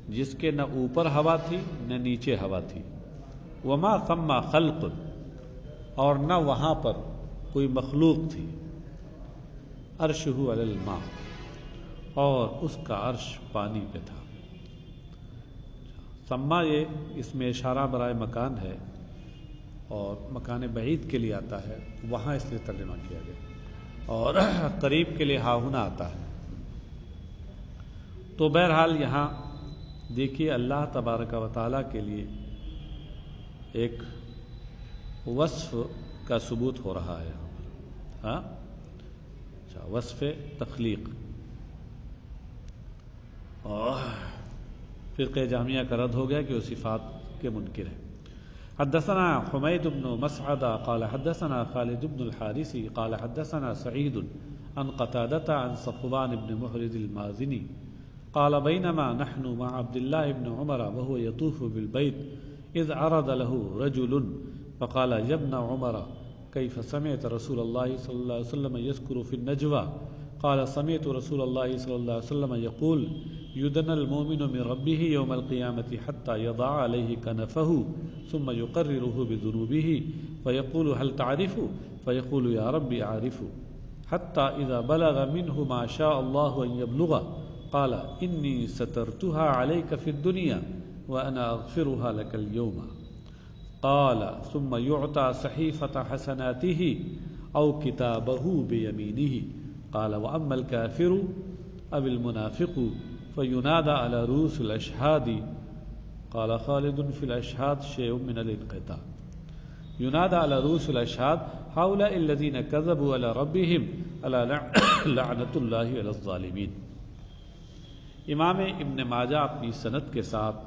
جس کے نہ اوپر ہوا تھی نہ نیچے ہوا تھی، وما ثم خلق، اور نہ وہاں پر کوئی مخلوق تھی، عرشہ علی الماء، اور اس کا عرش پانی پہ تھا۔ ثم یہ اس میں اشارہ برائے مکان ہے اور مکان بعید کے لیے آتا ہے، وہاں اس لیے ترجمہ کیا گیا، اور قریب کے لیے ہا ہونا آتا ہے۔ تو بہرحال یہاں دیکھیے اللہ تبارک و تعالیٰ کے لیے ایک وصف کا ثبوت ہو رہا ہے، ہاں وصف تخلیق، اور فرقہ جہمیہ کا رد ہو گیا کہ وہ صفات کے منکر ہے۔ حدثنا حمید بن مسعدہ قال حدثنا خالد بن الحارث قال حدثنا سعید عن قتادة عن صفوان بن محرز المازنی قال بينما نحن مع عبد الله بن عمر وهو يطوف بالبيت إذ عرض له رجل فقال يا ابن عمر كيف سمعت رسول الله صلى الله عليه وسلم يذكر في النجوى؟ قال سمعت رسول الله صلى الله عليه وسلم يقول يدنى المؤمن من ربه يوم القيامة حتى يضع عليه كنفه ثم يقرره بذنوبه فيقول هل تعرف؟ فيقول يا رب أعرف، حتى إذا بلغ منه ما شاء الله أن يبلغ قال إني سترتها عليك في الدنيا وأنا أغفرها لك اليوم، قال ثم يعطى صحيفة حسناته أو كتابه بيمينه، قال وأما الكافر أو المنافق فينادى على رؤوس الأشهاد، قال خالد في الأشهاد شيء من الانقطاع، ينادى على رؤوس الأشهاد هؤلاء الذين كذبوا على ربهم ألا لعنة الله على الظالمين۔ امام ابن ماجہ اپنی سند کے ساتھ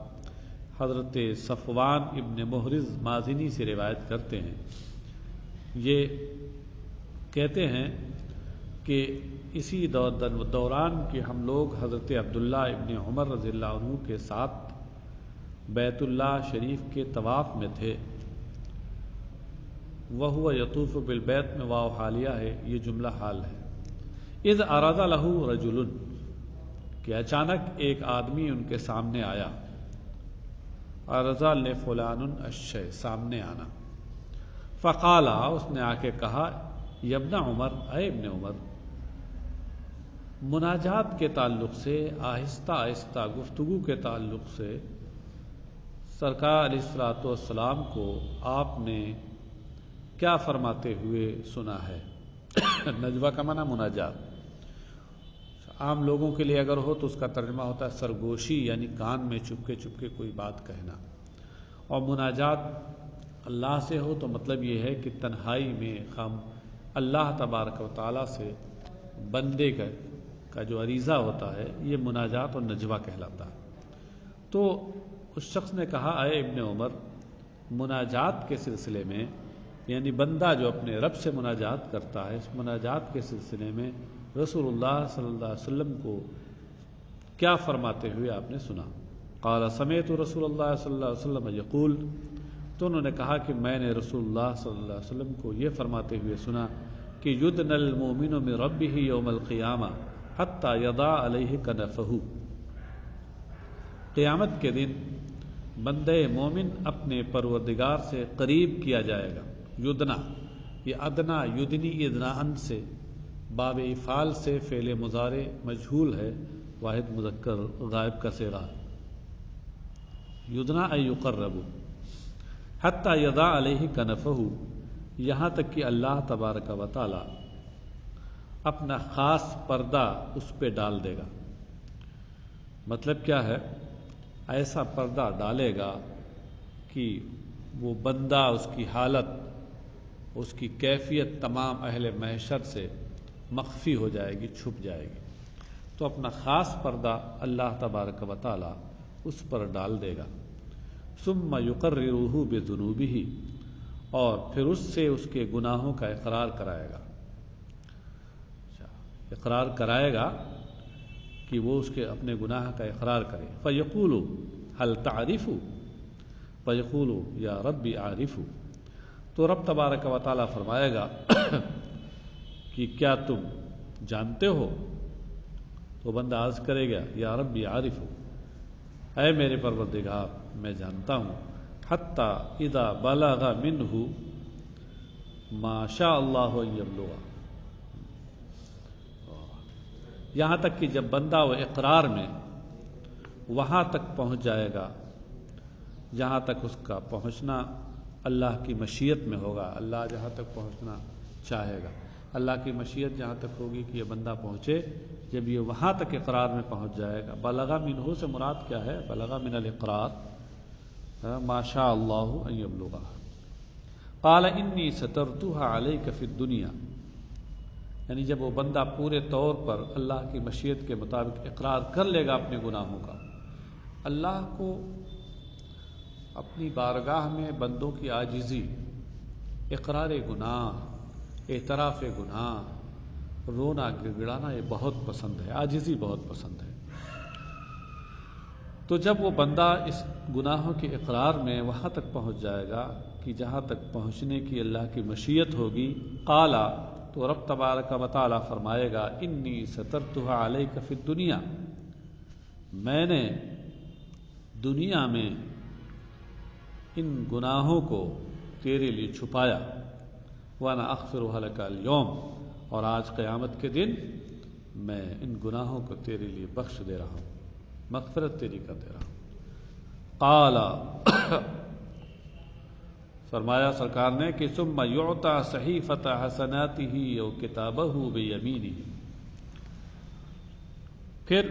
حضرت صفوان ابن محرز مازنی سے روایت کرتے ہیں، یہ کہتے ہیں کہ اسی دوران کہ ہم لوگ حضرت عبداللہ ابن عمر رضی اللہ عنہ کے ساتھ بیت اللہ شریف کے طواف میں تھے، وہو یطوف بالبیت میں واو حالیہ ہے، یہ جملہ حال ہے۔ اذ اراد له رجل، کہ اچانک ایک آدمی ان کے سامنے آیا، عرضہ لفلان الشیء، سامنے آنا، فقال، اس نے آ کے کہا، یا ابن عمر، اے ابن عمر، مناجات کے تعلق سے، آہستہ آہستہ گفتگو کے تعلق سے سرکار علیہ الصلوۃ والسلام کو آپ نے کیا فرماتے ہوئے سنا ہے؟ نجوہ کا معنی مناجات، عام لوگوں کے لیے اگر ہو تو اس کا ترجمہ ہوتا ہے سرگوشی، یعنی کان میں چپکے چپکے کوئی بات کہنا، اور مناجات اللہ سے ہو تو مطلب یہ ہے کہ تنہائی میں ہم اللہ تبارک و تعالیٰ سے بندے کا جو عریضہ ہوتا ہے، یہ مناجات اور نجوہ کہلاتا ہے۔ تو اس شخص نے کہا، اے ابن عمر، مناجات کے سلسلے میں، یعنی بندہ جو اپنے رب سے مناجات کرتا ہے، اس مناجات کے سلسلے میں رسول اللہ صلی اللہ علیہ وسلم کو کیا فرماتے ہوئے آپ نے سنا؟ قال سمعت رسول اللہ صلی اللہ علیہ وسلم یقول، تو انہوں نے کہا کہ میں نے رسول اللہ صلی اللہ علیہ وسلم کو یہ فرماتے ہوئے سنا کہ یدن المؤمن من ربہ یوم القیامہ حتی یضع علیہ کنفہ، قیامت کے دن بندے مومن اپنے پروردگار سے قریب کیا جائے گا۔ یدنا، یہ ادنا، یدنی، ادنا ان سے، باب افعال سے فعل مضارع مجہول ہے، واحد مذکر غائب کا صیغہ، یدنا ای یقرب، حتی یضع علیہ کنفہ، یہاں تک کہ اللہ تبارک و تعالی اپنا خاص پردہ اس پہ ڈال دے گا۔ مطلب کیا ہے؟ ایسا پردہ ڈالے گا کہ وہ بندہ، اس کی حالت، اس کی کیفیت تمام اہل محشر سے مخفی ہو جائے گی، چھپ جائے گی۔ تو اپنا خاص پردہ اللہ تبارک و تعالی اس پر ڈال دے گا۔ ثم یقررہ بذنوبہ، اور پھر اس سے اس کے گناہوں کا اقرار کرائے گا، اقرار کرائے گا کہ وہ اس کے اپنے گناہ کا اقرار کرے۔ فیقول هل تعرف، فیقول یا رب اعرف، تو رب تبارک و تعالیٰ فرمائے گا کہ کیا تم جانتے ہو؟ تو بندہ عرض کرے گا، یا رب اعرف، اے میرے پروردگار میں جانتا ہوں۔ حتی اذا بلغ منہ ما شاء اللہ ان یبلغ، یہاں تک کہ جب بندہ وہ اقرار میں وہاں تک پہنچ جائے گا جہاں تک اس کا پہنچنا اللہ کی مشیت میں ہوگا، اللہ جہاں تک پہنچنا چاہے گا، اللہ کی مشیت جہاں تک ہوگی کہ یہ بندہ پہنچے، جب یہ وہاں تک اقرار میں پہنچ جائے گا۔ بلغ منہ سے مراد کیا ہے؟ بلغ من الاقرار ما شاء اللہ ان یبلغ۔ قال انی سترتها علیک فی الدنیا، یعنی جب وہ بندہ پورے طور پر اللہ کی مشیت کے مطابق اقرار کر لے گا اپنے گناہوں کا، اللہ کو اپنی بارگاہ میں بندوں کی عاجزی، اقرار گناہ، اعتراف گناہ، رونا گڑگڑانا یہ بہت پسند ہے، عاجزی بہت پسند ہے۔ تو جب وہ بندہ اس گناہوں کے اقرار میں وہاں تک پہنچ جائے گا کہ جہاں تک پہنچنے کی اللہ کی مشیت ہوگی، قالا، تو رب تبارک و تعالی فرمائے گا، انی سترتها علیک فی الدنیا، میں نے دنیا میں ان گناہوں کو تیرے لیے چھپایا، وانا اغفرها لک اليوم، اور آج قیامت کے دن میں ان گناہوں کو تیرے لیے بخش دے رہا ہوں، مغفرت تیری کر دے رہا ہوں۔ قال، فرمایا سرکار نے کہ ثم یعطى صحیفۃ حسناته او کتابہ بیمینہ، پھر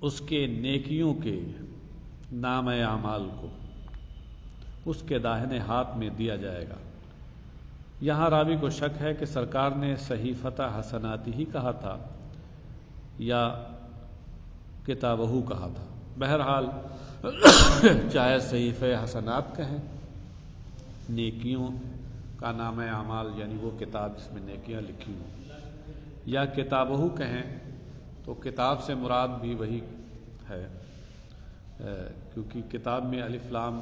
اس کے نیکیوں کے نام اعمال کو اس کے داہنے ہاتھ میں دیا جائے گا۔ یہاں راوی کو شک ہے کہ سرکار نے صحیفۃ حسناتہ کہا تھا یا کتابہ کہا تھا، بہرحال چاہے صحیفہ حسنات کہیں، نیکیوں کا نام اعمال یعنی وہ کتاب جس میں نیکیاں لکھی ہوں، یا کتابہ کہیں تو کتاب سے مراد بھی وہی ہے، کیونکہ کتاب میں الف لام،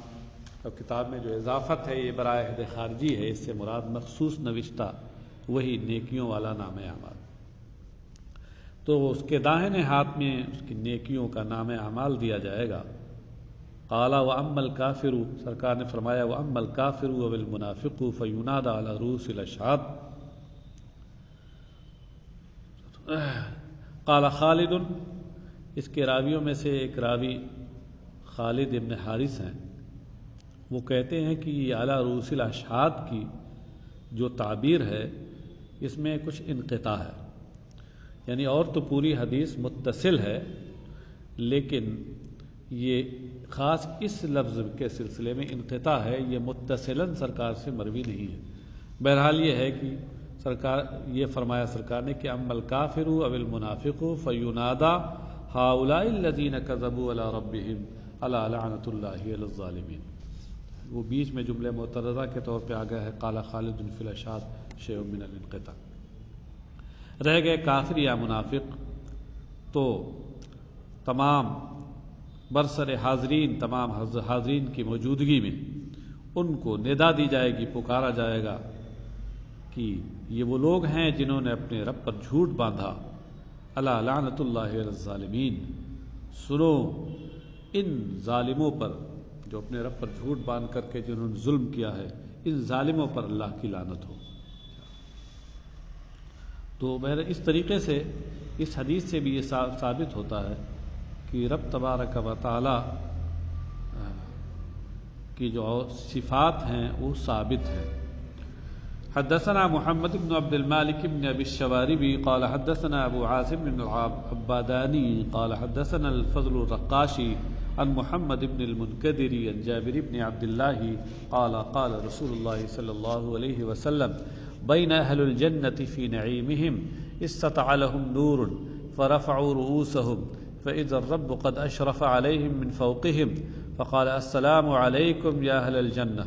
اور کتاب میں جو اضافت ہے یہ برائے عہد خارجی ہے، اس سے مراد مخصوص نوشتہ وہی نیکیوں والا نام اعمال۔ تو اس کے داہنے ہاتھ میں اس کی نیکیوں کا نام اعمال دیا جائے گا۔ قال واما الکافر، سرکار نے فرمایا واما الکافر والمنافق فینادى علی رؤوس الاشہاد۔ قال خالد، اس کے راویوں میں سے ایک راوی خالد ابن حارث ہیں، وہ کہتے ہیں کہ یہ علی رؤوس الاشہاد کی جو تعبیر ہے اس میں کچھ انقطاع ہے، یعنی اور تو پوری حدیث متصل ہے لیکن یہ خاص اس لفظ کے سلسلے میں انقطاع ہے، یہ متصلاً سرکار سے مروی نہیں ہے۔ بہرحال یہ ہے کہ سرکار یہ فرمایا سرکار نے کہ اما الکافر او المنافق فینادى هؤلاء الذين كذبوا على ربهم الا لعنۃ اللہ علی الظالمین۔ وہ بیچ میں جملے معترضہ کے طور پہ آ گیا ہے، قال خالد فی الاشہاد شیء من الانقطاع۔ رہ گئے کافر یا منافق، تو تمام برسر حاضرین، تمام حاضرین کی موجودگی میں ان کو ندا دی جائے گی، پکارا جائے گا کہ یہ وہ لوگ ہیں جنہوں نے اپنے رب پر جھوٹ باندھا، الا لعنۃ اللہ علی الظالمین، سنو ان ظالموں پر جو اپنے رب پر جھوٹ باندھ کر کے جنہوں نے ظلم کیا ہے، ان ظالموں پر اللہ کی لعنت ہو۔ تو اس طریقے سے اس حدیث سے بھی یہ ثابت ہوتا ہے کہ رب تبارک و تعالی کی جو صفات ہیں وہ ثابت ہیں۔ حدثنا محمد بن عبد المالك بن ابي الشواربي قال حدثنا ابو عاصم بن العباداني قال حدثنا الفضل الرقاشي عن محمد بن المنكدر عن جابر بن عبد الله قال قال رسول الله صلى الله عليه وسلم بين اهل الجنة في نعيمهم استطلع لهم نور فرفعوا رؤوسهم فإذا الرب قد أشرف عليهم من فوقهم فقال السلام عليكم يا أهل الجنة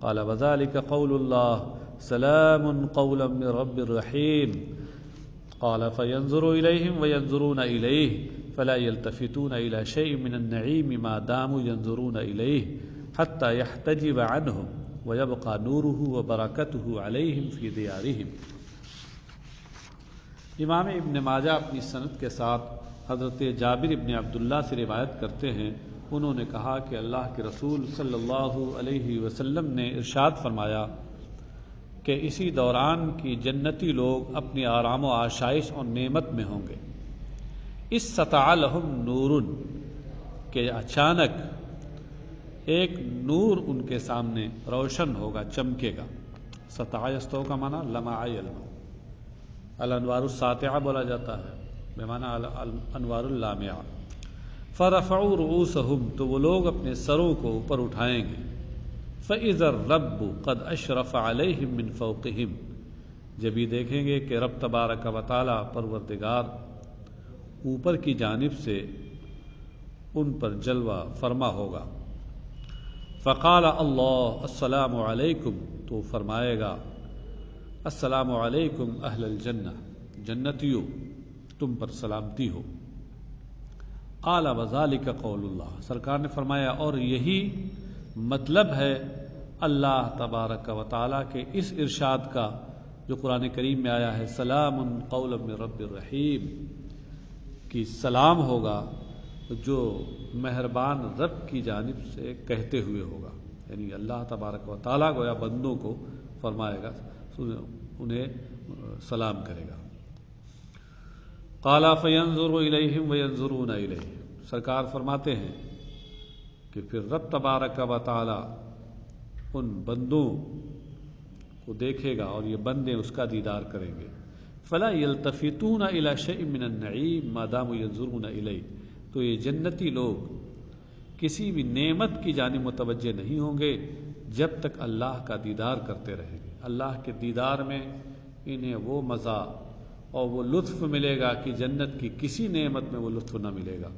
قال وذلك قول الله سلام قولا من رب رحيم قال فينظر إليهم وينظرون إليه فلا يلتفتون إلى شيء من النعيم ما داموا ينظرون إليه حتى يحتجب عنهم ويبقى نوره وبركته عليهم في ديارهم۔ امام ابن ماجہ اپنی سند کے ساتھ حضرت جابر ابن عبداللہ سے روایت کرتے ہیں، انہوں نے کہا کہ اللہ کے رسول صلی اللہ علیہ وسلم نے ارشاد فرمایا کہ اسی دوران کی جنتی لوگ اپنی آرام و آشائش اور نعمت میں ہوں گے۔ استطاع لہم نور، کہ اچانک ایک نور ان کے سامنے روشن ہوگا، چمکے گا۔ سطع یستو کا معنی لمع یلمع، الانوار الساطعہ بولا جاتا ہے بمعنی الانوار اللامعہ۔ فرفعوا رؤوسهم، تو وہ لوگ اپنے سروں کو اوپر اٹھائیں گے۔ فإذا الرب قد اشرف علیہم من فوقہم، جب یہ دیکھیں گے کہ رب تبارک و تعالی پروردگار اوپر کی جانب سے ان پر جلوہ فرما ہوگا۔ فقال اللہ السلام علیکم، تو فرمائے گا السلام علیکم اہل الجنہ، جنتیو تم پر سلامتی ہو۔ قال وذالک قول اللہ، سرکار نے فرمایا اور یہی مطلب ہے اللہ تبارک و تعالیٰ کے اس ارشاد کا جو قرآن کریم میں آیا ہے، سلام قولا من رب الرحیم، کہ سلام ہوگا جو مہربان رب کی جانب سے کہتے ہوئے ہوگا، یعنی اللہ تبارک و تعالیٰ گویا بندوں کو فرمائے گا، انہیں سلام کرے گا۔ قال فینظر الیہم وینظرون الیہ، سرکار فرماتے ہیں کہ پھر رب تبارک و تعالی ان بندوں کو دیکھے گا اور یہ بندے اس کا دیدار کریں گے۔ فلا یلتفتون الی شیء من النعیم ما داموا ینظرون الیہ، تو یہ جنتی لوگ کسی بھی نعمت کی جانب متوجہ نہیں ہوں گے جب تک اللہ کا دیدار کرتے رہیں گے۔ اللہ کے دیدار میں انہیں وہ مزہ اور وہ لطف ملے گا کہ جنت کی کسی نعمت میں وہ لطف نہ ملے گا۔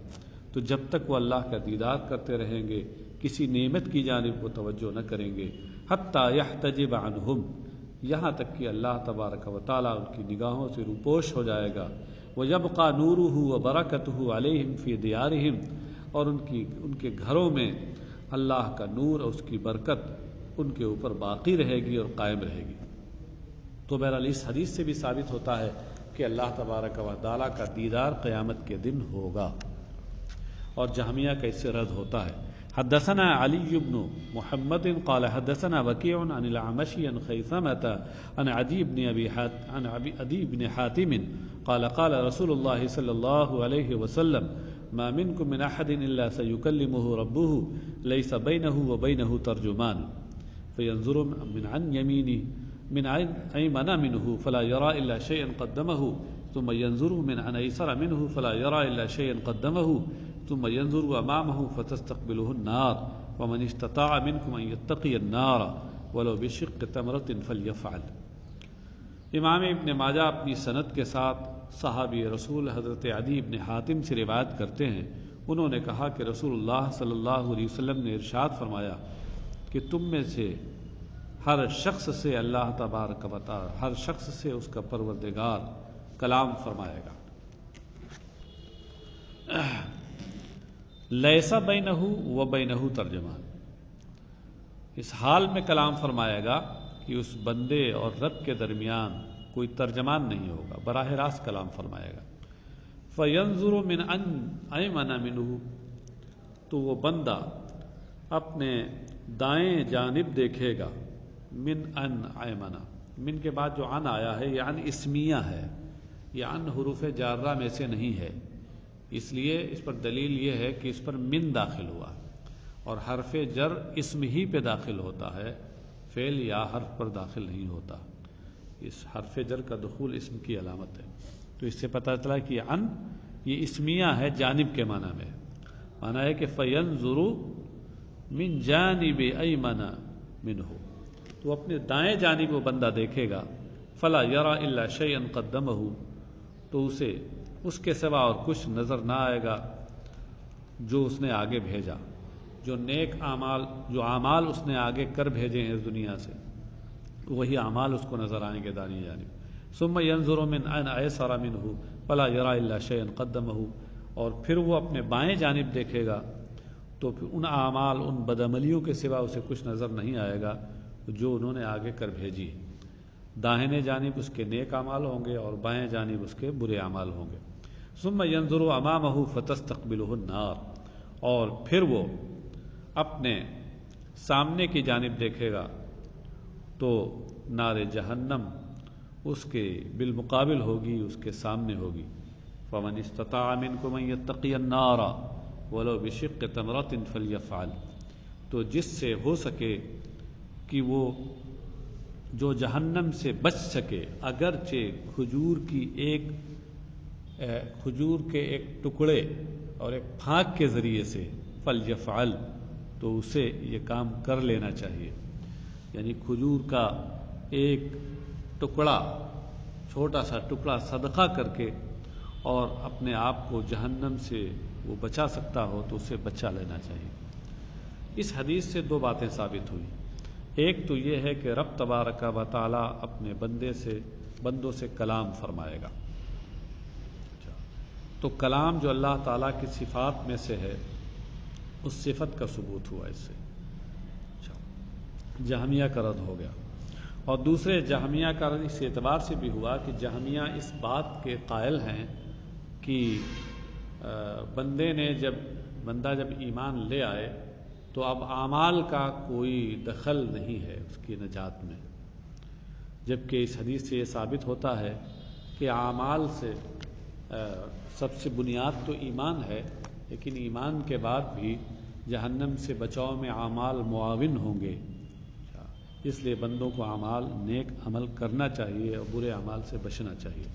تو جب تک وہ اللہ کا دیدار کرتے رہیں گے کسی نعمت کی جانب کو توجہ نہ کریں گے، حتیٰ یحتجب عنہم، یہاں تک کہ اللہ تبارک و تعالیٰ ان کی نگاہوں سے روپوش ہو جائے گا۔ وَيَبْقَى نُورُهُ وَبَرَكَتُهُ عَلَيْهِمْ فِي دِيَارِهِمْ، اور ان کے گھروں میں اللہ کا نور اور اس کی برکت ان کے اوپر باقی رہے گی اور قائم رہے گی۔ تو بہرحال اس حدیث سے بھی ثابت ہوتا ہے کہ اللہ تبارک و تعالیٰ کا دیدار قیامت کے دن ہوگا، اور جہمیہ کا اس سے رد ہوتا ہے۔ حدثنا علی بن محمد قال حدثنا وکیع عن الاعمش عن خیثمة عن عدی بن حاتم قال قال رسول اللہ صلی اللہ علیہ وسلم ما منکم من احد الا سیکلمہ ربہ لیس بینہ وبینہ ترجمان فینظر من عن یمینہ من ایمن منہ فلا یرى الا شیئا قدمہ ثم ينظر من عن ايسر منه فلا يرى الا شيئا قدمه ثم ينظر امامه فتستقبله النار ومن استطاع منكم ان يتقي النار ولو بشق تمرة فليفعل۔ امام ابن ماجہ اپنی سند کے ساتھ صحابی رسول حضرت عدی بن حاتم سے روایت کرتے ہیں، انہوں نے کہا کہ رسول اللہ صلی اللہ علیہ وسلم نے ارشاد فرمایا کہ تم میں سے ہر شخص سے اللہ تبارک و تعالی، ہر شخص سے اس کا پروردگار کلام فرمائے گا، لیسا بینہ و بینہ ترجمان، اس حال میں کلام فرمائے گا کہ اس بندے اور رب کے درمیان کوئی ترجمان نہیں ہوگا، براہ راست کلام فرمائے گا۔ فینظر من ان ایمن منہ، تو وہ بندہ اپنے دائیں جانب دیکھے گا، من ان ایمن، من کے بعد جو ان آیا ہے یہ ان اسمیہ ہے، یہ ان حروف جارہ میں سے نہیں ہے، اس لیے اس پر دلیل یہ ہے کہ اس پر من داخل ہوا، اور حرف جر اسم ہی پہ داخل ہوتا ہے، فعل یا حرف پر داخل نہیں ہوتا، اس حرف جر کا دخول اسم کی علامت ہے، تو اس سے پتہ چلا کہ ان یہ اسمیہ ہے، جانب کے معنی میں، معنی ہے کہ فینظر من جانب ایمن منہ، تو اپنے دائیں جانب وہ بندہ دیکھے گا، فلا یری الا شیئا قدمہ، تو اسے اس کے سوا اور کچھ نظر نہ آئے گا جو اس نے آگے بھیجا، جو نیک اعمال، جو اعمال اس نے آگے کر بھیجے ہیں اس دنیا سے، وہی اعمال اس کو نظر آئیں گے دائیں جانب۔ ثم ينظر من ان ایسر منہ فلا یری الا شیئا قدمہ، اور پھر وہ اپنے بائیں جانب دیکھے گا تو پھر ان اعمال، ان بدعملیوں کے سوا اسے کچھ نظر نہیں آئے گا جو انہوں نے آگے کر بھیجی، داہنے جانب اس کے نیک اعمال ہوں گے اور بائیں جانب اس کے برے اعمال ہوں گے۔ ثم ينظر امامہ فتستقبلہ النار، اور پھر وہ اپنے سامنے کی جانب دیکھے گا تو نار جہنم اس کے بالمقابل ہوگی، اس کے سامنے ہوگی۔ فمن استطاع منکم ان یتقی النار ولو بشق تمرۃ فلیفعل، تو جس سے ہو سکے کہ وہ جو جہنم سے بچ سکے، اگرچہ کھجور کے ایک ٹکڑے اور ایک پھانک کے ذریعے سے، فلیفعل، تو اسے یہ کام کر لینا چاہیے، یعنی کھجور کا ایک ٹکڑا، چھوٹا سا ٹکڑا صدقہ کر کے اور اپنے آپ کو جہنم سے وہ بچا سکتا ہو تو اسے بچا لینا چاہیے۔ اس حدیث سے دو باتیں ثابت ہوئی، ایک تو یہ ہے کہ رب تبارک و تعالی اپنے بندوں سے کلام فرمائے گا، تو کلام جو اللہ تعالیٰ کی صفات میں سے ہے، اس صفت کا ثبوت ہوا اس سے، جہمیہ کا رد ہو گیا۔ اور دوسرے جہمیہ کا رد اس اعتبار سے بھی ہوا کہ جہمیہ اس بات کے قائل ہیں کہ بندہ جب ایمان لے آئے تو اب اعمال کا کوئی دخل نہیں ہے اس کی نجات میں، جبکہ اس حدیث سے یہ ثابت ہوتا ہے کہ اعمال سے سب سے بنیاد تو ایمان ہے، لیکن ایمان کے بعد بھی جہنم سے بچاؤ میں اعمال معاون ہوں گے، اس لیے بندوں کو اعمال نیک عمل کرنا چاہیے اور برے اعمال سے بچنا چاہیے۔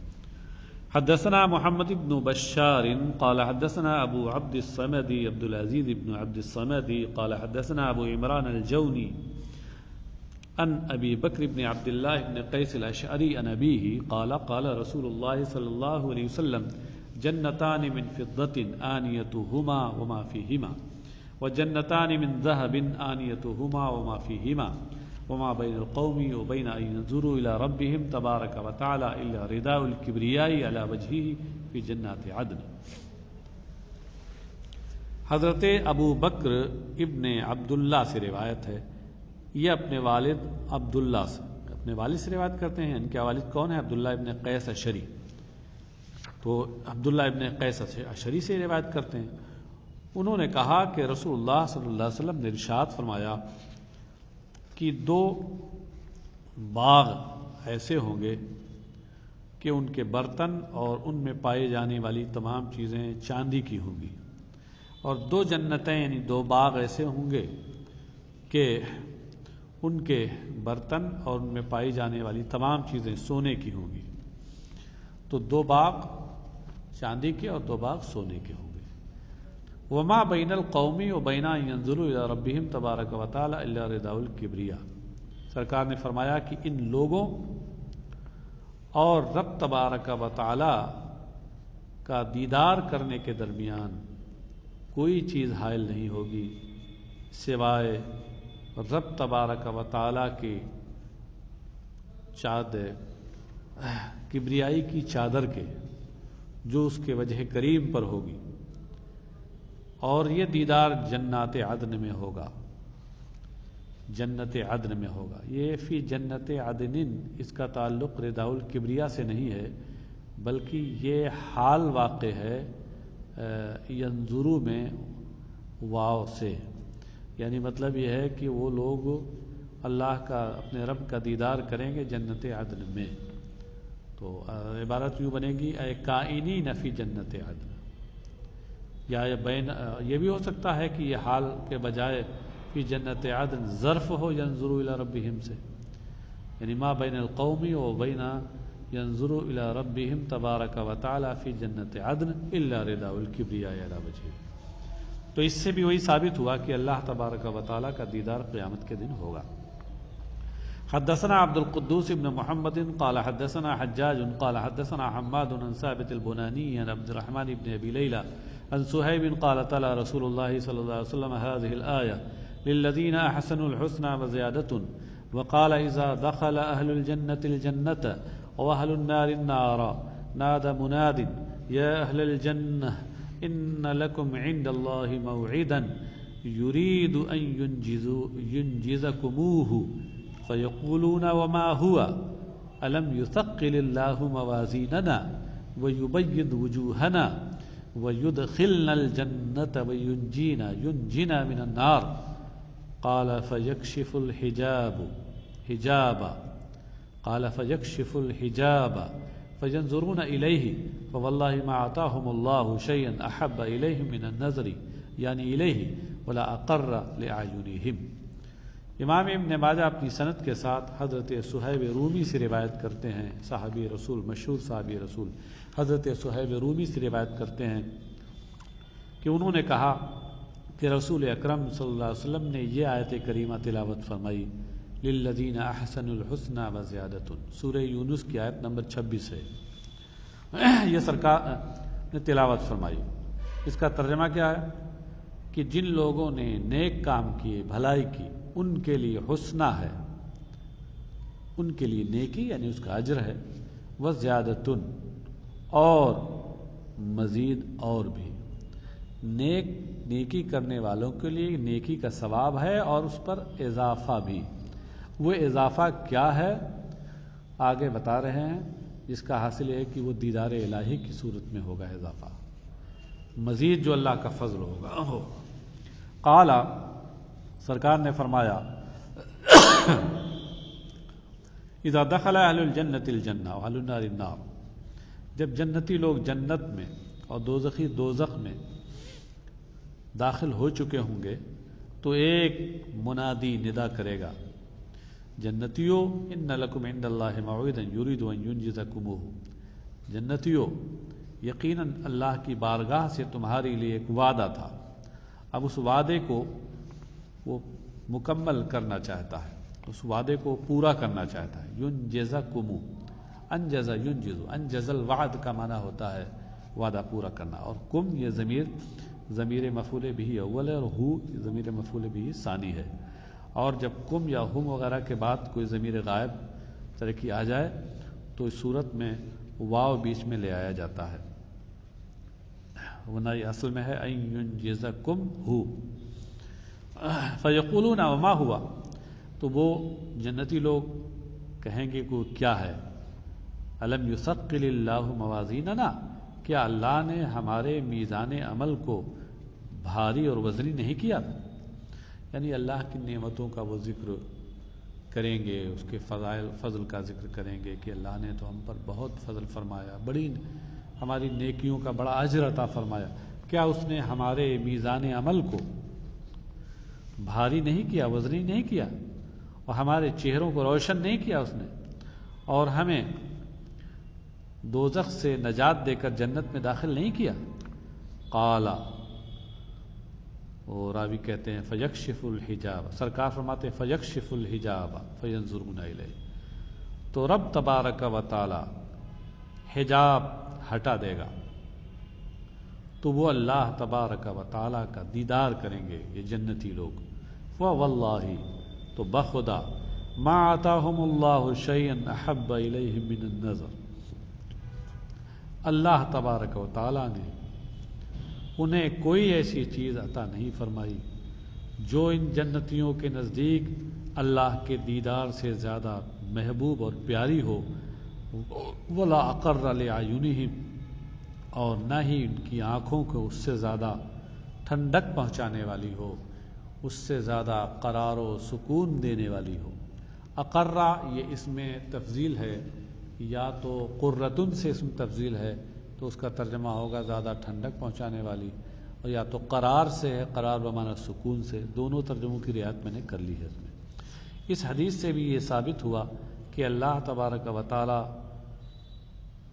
حدثنا محمد بن بشار قال حدثنا ابو عبد الصمد عبد العزيز بن عبد الصمد قال حدثنا ابو عمران الجوني عن ابي بكر بن عبد الله بن قيس الاشعري عن ابيه قال قال رسول الله صلى الله عليه وسلم جنتان من فضة آنيتهما وما فيهما وجنتان من ذهب آنيتهما وما فيهما وما بين القوم وبين أن ينظروا إلى ربهم تبارك وتعالى إلا رداء الكبرياء على وجهه في جنات عدن۔ حضرت ابو بکر ابن عبداللہ سے روایت ہے، یہ اپنے والد عبداللہ سے، اپنے والد سے روایت کرتے ہیں، ان کے والد کون ہیں؟ عبداللہ ابن قیس اشعری، تو عبداللہ ابن قیس اشعری سے روایت کرتے ہیں، انہوں نے کہا کہ رسول اللہ صلی اللہ علیہ وسلم نے ارشاد فرمایا کہ 2 باغ ایسے ہوں گے کہ ان کے برتن اور ان میں پائی جانے والی تمام چیزیں چاندی کی ہوں گی، اور 2 جنتیں یعنی 2 باغ ایسے ہوں گے کہ ان کے برتن اور ان میں پائی جانے والی تمام چیزیں سونے کی ہوں گی۔ تو 2 باغ چاندی کے اور 2 باغ سونے کے ہوں گے۔ وما بین القومی و بین ان ينظروا الی ربہم تبارک و تعالی الا رداء الکبریاء، سرکار نے فرمایا کہ ان لوگوں اور رب تبارک و تعالی کا دیدار کرنے کے درمیان کوئی چیز حائل نہیں ہوگی سوائے رب تبارک و تعالی کی کبریائی کی چادر کے، جو اس کے وجہ کریم پر ہوگی، اور یہ دیدار جنات عدن میں ہوگا، جنت عدن میں ہوگا۔ یہ فی جنت عدن، اس کا تعلق رداء الکبریاء سے نہیں ہے، بلکہ یہ حال واقع ہے ینظرو میں واو سے، یعنی مطلب یہ ہے کہ وہ لوگ اللہ کا، اپنے رب کا دیدار کریں گے جنت عدن میں۔ تو عبارت یوں بنے گی اے کائنین فی جنت عدن، یا یہ بھی ہو سکتا ہے کہ یہ حال کے بجائے فی جنت عدن ظرف ہو ینظروا الی ربہم سے، یعنی ما بین القوم و بین ینظروا الی ربہم تبارک و تعالی فی جنت عدن الا رداء الکبریاء علی وجہہ۔ تو اس سے بھی وہی ثابت ہوا کہ اللہ تبارک و تعالی کا دیدار قیامت کے دن ہوگا۔ حدثنا عبد القدوس بن محمد قال حدثنا حجاج قال حدثنا حماد عن ثابت البناني عن عبد الرحمن بن ابي ليلى عن صهيب قال تلا رسول الله صلى الله عليه وسلم هذه الآية للذين أحسنوا الحسنى وزيادة، وقال إذا دخل أهل الجنة الجنة وأهل النار النار نادى مناد يا أهل الجنة إن لكم عند الله موعدا يريد أن ينجزكموه فيقولون وما هو ألم يثقل الله موازيننا ويبيض وجوهنا ويدخلنا الجنة وينجينا من النار، قال فيكشف الحجاب فينظرون إليه فوالله ما أعطاهم الله شيئا أحب إليهم من النظر يعني إليه ولا أقر لأعينهم۔ امام ابن ماجہ اپنی سند کے ساتھ حضرت صہیب رومی سے روایت کرتے ہیں، صحابی رسول، مشہور صحابی رسول حضرت صہیب رومی سے روایت کرتے ہیں کہ انہوں نے کہا کہ رسول اکرم صلی اللہ علیہ وسلم نے یہ آیت کریمہ تلاوت فرمائی، للذین احسنوا الحسنى وزیادۃ، سورہ یونس کی آیت نمبر 26 ہے، یہ سرکار نے تلاوت فرمائی۔ اس کا ترجمہ کیا ہے کہ جن لوگوں نے نیک کام کیے، بھلائی کی، ان کے لیے حسنہ ہے، ان کے لیے نیکی یعنی اس کا اجر ہے، وزیادۃ، اور مزید اور بھی، نیکی کرنے والوں کے لیے نیکی کا ثواب ہے اور اس پر اضافہ بھی۔ وہ اضافہ کیا ہے آگے بتا رہے ہیں، جس کا حاصل ہے کہ وہ دیدار الہی کی صورت میں ہوگا اضافہ، مزید جو اللہ کا فضل ہوگا۔ قال، سرکار نے فرمایا اذا دخل اہل الجنت الجنہ واہل النار النار، جب جنتی لوگ جنت میں اور دوزخی دوزخ میں داخل ہو چکے ہوں گے تو ایک منادی ندا کرے گا، جنتیو ان لکم عند اللہ موعدا یرید ان ینجزکموہ، جنتیو یقیناً اللہ کی بارگاہ سے تمہارے لیے ایک وعدہ تھا، اب اس وعدے کو وہ مکمل کرنا چاہتا ہے، اس وعدے کو پورا کرنا چاہتا ہے۔ ینجزکموہ، انجز ینجز، انجز الوعد کا معنی ہوتا ہے وعدہ پورا کرنا، اور کم یہ ضمیر مفعول بھی اول ہے، اور ہو ضمیر مفعول بھی ثانی ہے، اور جب کم یا ہم وغیرہ کے بعد کوئی ضمیر غائب طرح کی آ جائے تو اس صورت میں واو بیچ میں لے آیا جاتا ہے، ورنہ یہ اصل میں ہے ان ینجزکم ہو۔ فیقولون وما ہوا، تو وہ جنتی لوگ کہیں گے کہ کیا ہے، الم یثقل اللہ موازیننا، کیا اللہ نے ہمارے میزان عمل کو بھاری اور وزنی نہیں کیا؟ یعنی اللہ کی نعمتوں کا وہ ذکر کریں گے، اس کے فضل کا ذکر کریں گے کہ اللہ نے تو ہم پر بہت فضل فرمایا، بڑی ہماری نیکیوں کا بڑا اجر عطا فرمایا۔ کیا اس نے ہمارے میزان عمل کو بھاری نہیں کیا، وزنی نہیں کیا، اور ہمارے چہروں کو روشن نہیں کیا اس نے، اور ہمیں دوزخ سے نجات دے کر جنت میں داخل نہیں کیا؟ قالا، اور راوی کہتے ہیں فیکشف الحجاب، سرکار فرماتے ہیں فیکشف الحجاب فینظرون الیہ، تو رب تبارک و تعالی حجاب ہٹا دے گا تو وہ اللہ تبارک و تعالی کا دیدار کریں گے یہ جنتی لوگ۔ فواللہ، تو بخدا ما آتاہم اللہ شیئا احب الیہم من النظر، اللہ تبارک و تعالی نے انہیں کوئی ایسی چیز عطا نہیں فرمائی جو ان جنتیوں کے نزدیک اللہ کے دیدار سے زیادہ محبوب اور پیاری ہو، ولا اقر لعیونہم، اور نہ ہی ان کی آنکھوں کو اس سے زیادہ ٹھنڈک پہنچانے والی ہو، اس سے زیادہ قرار و سکون دینے والی ہو۔ اقرہ یہ اس میں تفضیل ہے، یا تو قرۃن سے اسم تفضیل ہے تو اس کا ترجمہ ہوگا زیادہ ٹھنڈک پہنچانے والی، اور یا تو قرار سے ہے، قرار بمعنی سکون سے، دونوں ترجموں کی رعایت میں نے کر لی ہے اس میں۔ اس حدیث سے بھی یہ ثابت ہوا کہ اللہ تبارک و تعالی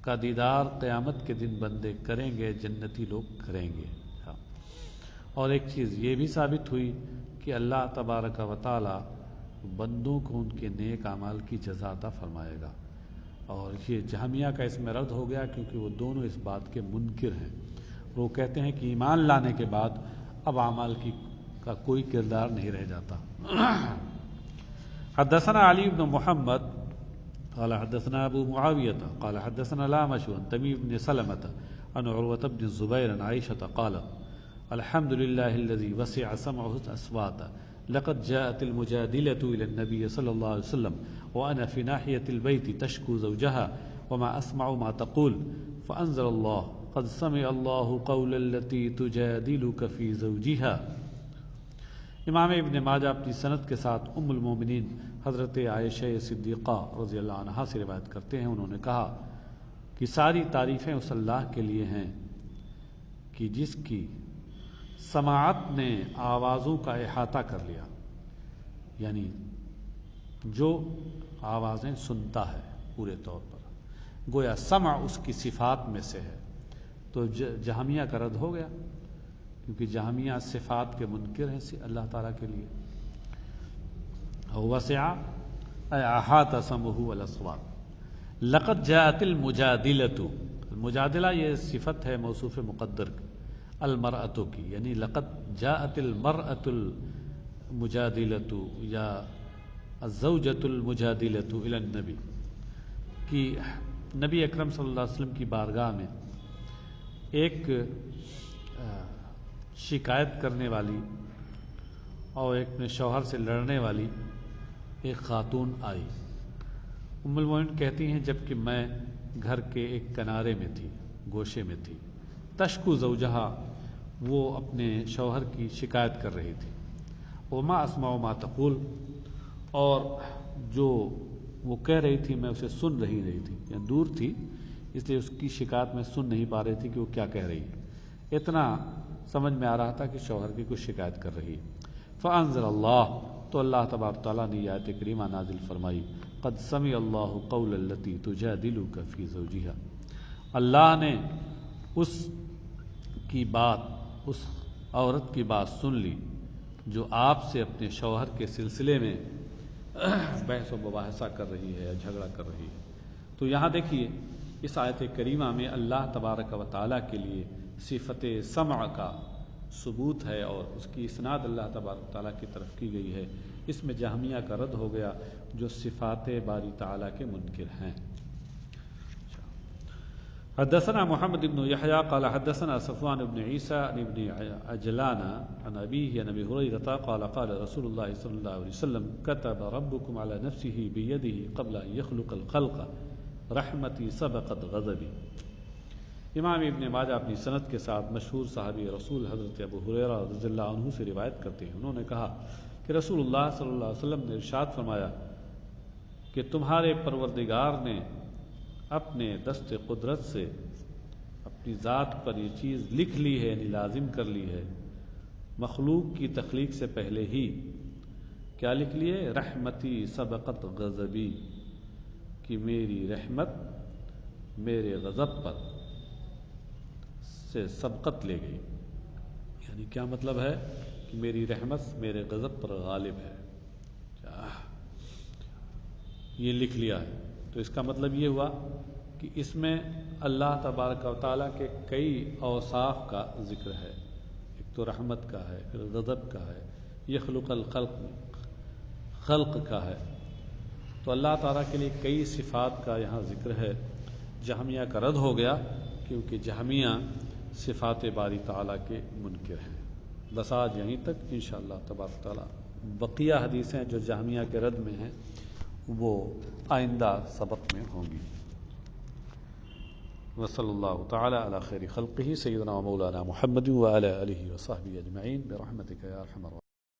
کا دیدار قیامت کے دن بندے کریں گے، جنتی لوگ کریں گے۔ اور ایک چیز یہ بھی ثابت ہوئی کہ اللہ تبارک و تعالی بندوں کو ان کے نیک اعمال کی جزا عطا فرمائے گا، اور یہ جہمیہ کا اس میں رد ہو گیا کیونکہ وہ دونوں اس بات کے منکر ہیں۔ وہ کہتے ہیں کہ ایمان لانے کے بعد اب اعمال کا کوئی کردار نہیں رہ جاتا۔ حدثنا علی بن محمد قال حدثنا ابو معاویہ قال حدثنا الاعمش عن تمیم بن سلمۃ عن عروۃ بن الزبیر عن عائشہ قالت الحمد للہ الذی وسع سمعه الاصوات لقد جاءت المجادلة إلى النبي صلى الله عليه وسلم وأنا في ناحية البيت تشكو زوجها وما أسمع ما تقول فأنزل الله قد سمع الله قول التي تجادلك في زوجها۔ امام ابن ماجہ اپنی سند کے ساتھ ام المومنین حضرت عائشہ صدیقہ رضی اللہ عنہا سے روایت کرتے ہیں، انہوں نے کہا کہ ساری تعریفیں اس اللہ کے لیے ہیں کہ جس کی سماعت نے آوازوں کا احاطہ کر لیا، یعنی جو آوازیں سنتا ہے پورے طور پر، گویا سمع اس کی صفات میں سے ہے۔ تو جہمیہ کا رد ہو گیا کیونکہ جہمیہ صفات کے منکر ہیں اللہ تعالیٰ کے لیے۔ وسع اے احاط سمعه الاصوات، لقد جاءت المجادلۃ، المجادلہ یہ صفت ہے موصوف مقدر المرأۃ کی، یعنی لقد جاءت المرأۃ المجادلۃ یا الزوجۃ المجادلۃ الی النبی، کہ نبی اکرم صلی اللہ علیہ وسلم کی بارگاہ میں ایک شکایت کرنے والی اور ایک اپنے شوہر سے لڑنے والی ایک خاتون آئی۔ ام المومنین کہتی ہیں جبکہ میں گھر کے ایک کنارے میں تھی، گوشے میں تھی، تشکو زوجہا، وہ اپنے شوہر کی شکایت کر رہی تھی، وما اسمع ما تقول، اور جو وہ کہہ رہی تھی میں اسے سن رہی تھی، یا دور تھی اس لیے اس کی شکایت میں سن نہیں پا رہی تھی کہ وہ کیا کہہ رہی ہے، اتنا سمجھ میں آ رہا تھا کہ شوہر کی کچھ شکایت کر رہی ہے۔ فانزل اللہ، تو اللہ تبارک تعالیٰ نے یہ آیت کریمہ نازل فرمائی، قد سمع اللہ قول التی تجادلک فی زوجہا، اللہ نے اس کی بات، اس عورت کی بات سن لی جو آپ سے اپنے شوہر کے سلسلے میں بحث و مباحثہ کر رہی ہے یا جھگڑا کر رہی ہے۔ تو یہاں دیکھیے اس آیت کریمہ میں اللہ تبارک و تعالیٰ کے لیے صفت سمع کا ثبوت ہے اور اس کی اسناد اللہ تبارک و تعالیٰ کی طرف کی گئی ہے۔ اس میں جہمیہ کا رد ہو گیا جو صفات باری تعالیٰ کے منکر ہیں۔ حدثنا محمد بن يحيى قال حدثنا صفوان بن عيسى عن ابن عجلان عن أبيه عن أبي هريرة قال قال رسول الله صلى الله عليه وسلم كتب ربكم على نفسه بيده قبل أن يخلق الخلق رحمتي سبقت غضبي۔ امام ابن ماجہ اپنی سند کے ساتھ مشہور صحابی رسول حضرت ابو ہریرہ رضی اللہ عنہ سے روایت کرتے ہیں، انہوں نے کہا کہ رسول اللہ صلی اللہ علیہ وسلم نے ارشاد فرمایا کہ تمہارے پروردگار نے اپنے دست قدرت سے اپنی ذات پر یہ چیز لکھ لی ہے، یعنی لازم کر لی ہے مخلوق کی تخلیق سے پہلے ہی۔ کیا لکھ لیے؟ رحمتی سبقت غضبی، کہ میری رحمت میرے غضب پر سے سبقت لے گئی، یعنی کیا مطلب ہے کہ میری رحمت میرے غضب پر غالب ہے، یہ لکھ لیا ہے۔ تو اس کا مطلب یہ ہوا کہ اس میں اللہ تبارک و تعالیٰ کے کئی اوصاف کا ذکر ہے، ایک تو رحمت کا ہے، پھر غضب کا ہے، یخلق الخلق خلق کا ہے۔ تو اللہ تعالیٰ کے لیے کئی صفات کا یہاں ذکر ہے۔ جہمیہ کا رد ہو گیا کیونکہ جہمیہ صفات باری تعالیٰ کے منکر ہیں۔ بس آج یہیں تک، انشاءاللہ تبارک تعالیٰ بقیہ حدیثیں جو جہمیہ کے رد میں ہیں وہ آئندہ سبق میں ہوں گی۔ وصلی اللہ تعالی علی خیر خلقہ سیدنا و مولانا محمد وعلی آلہ وصحبہ اجمعین برحمتک یا ارحم الراحمین۔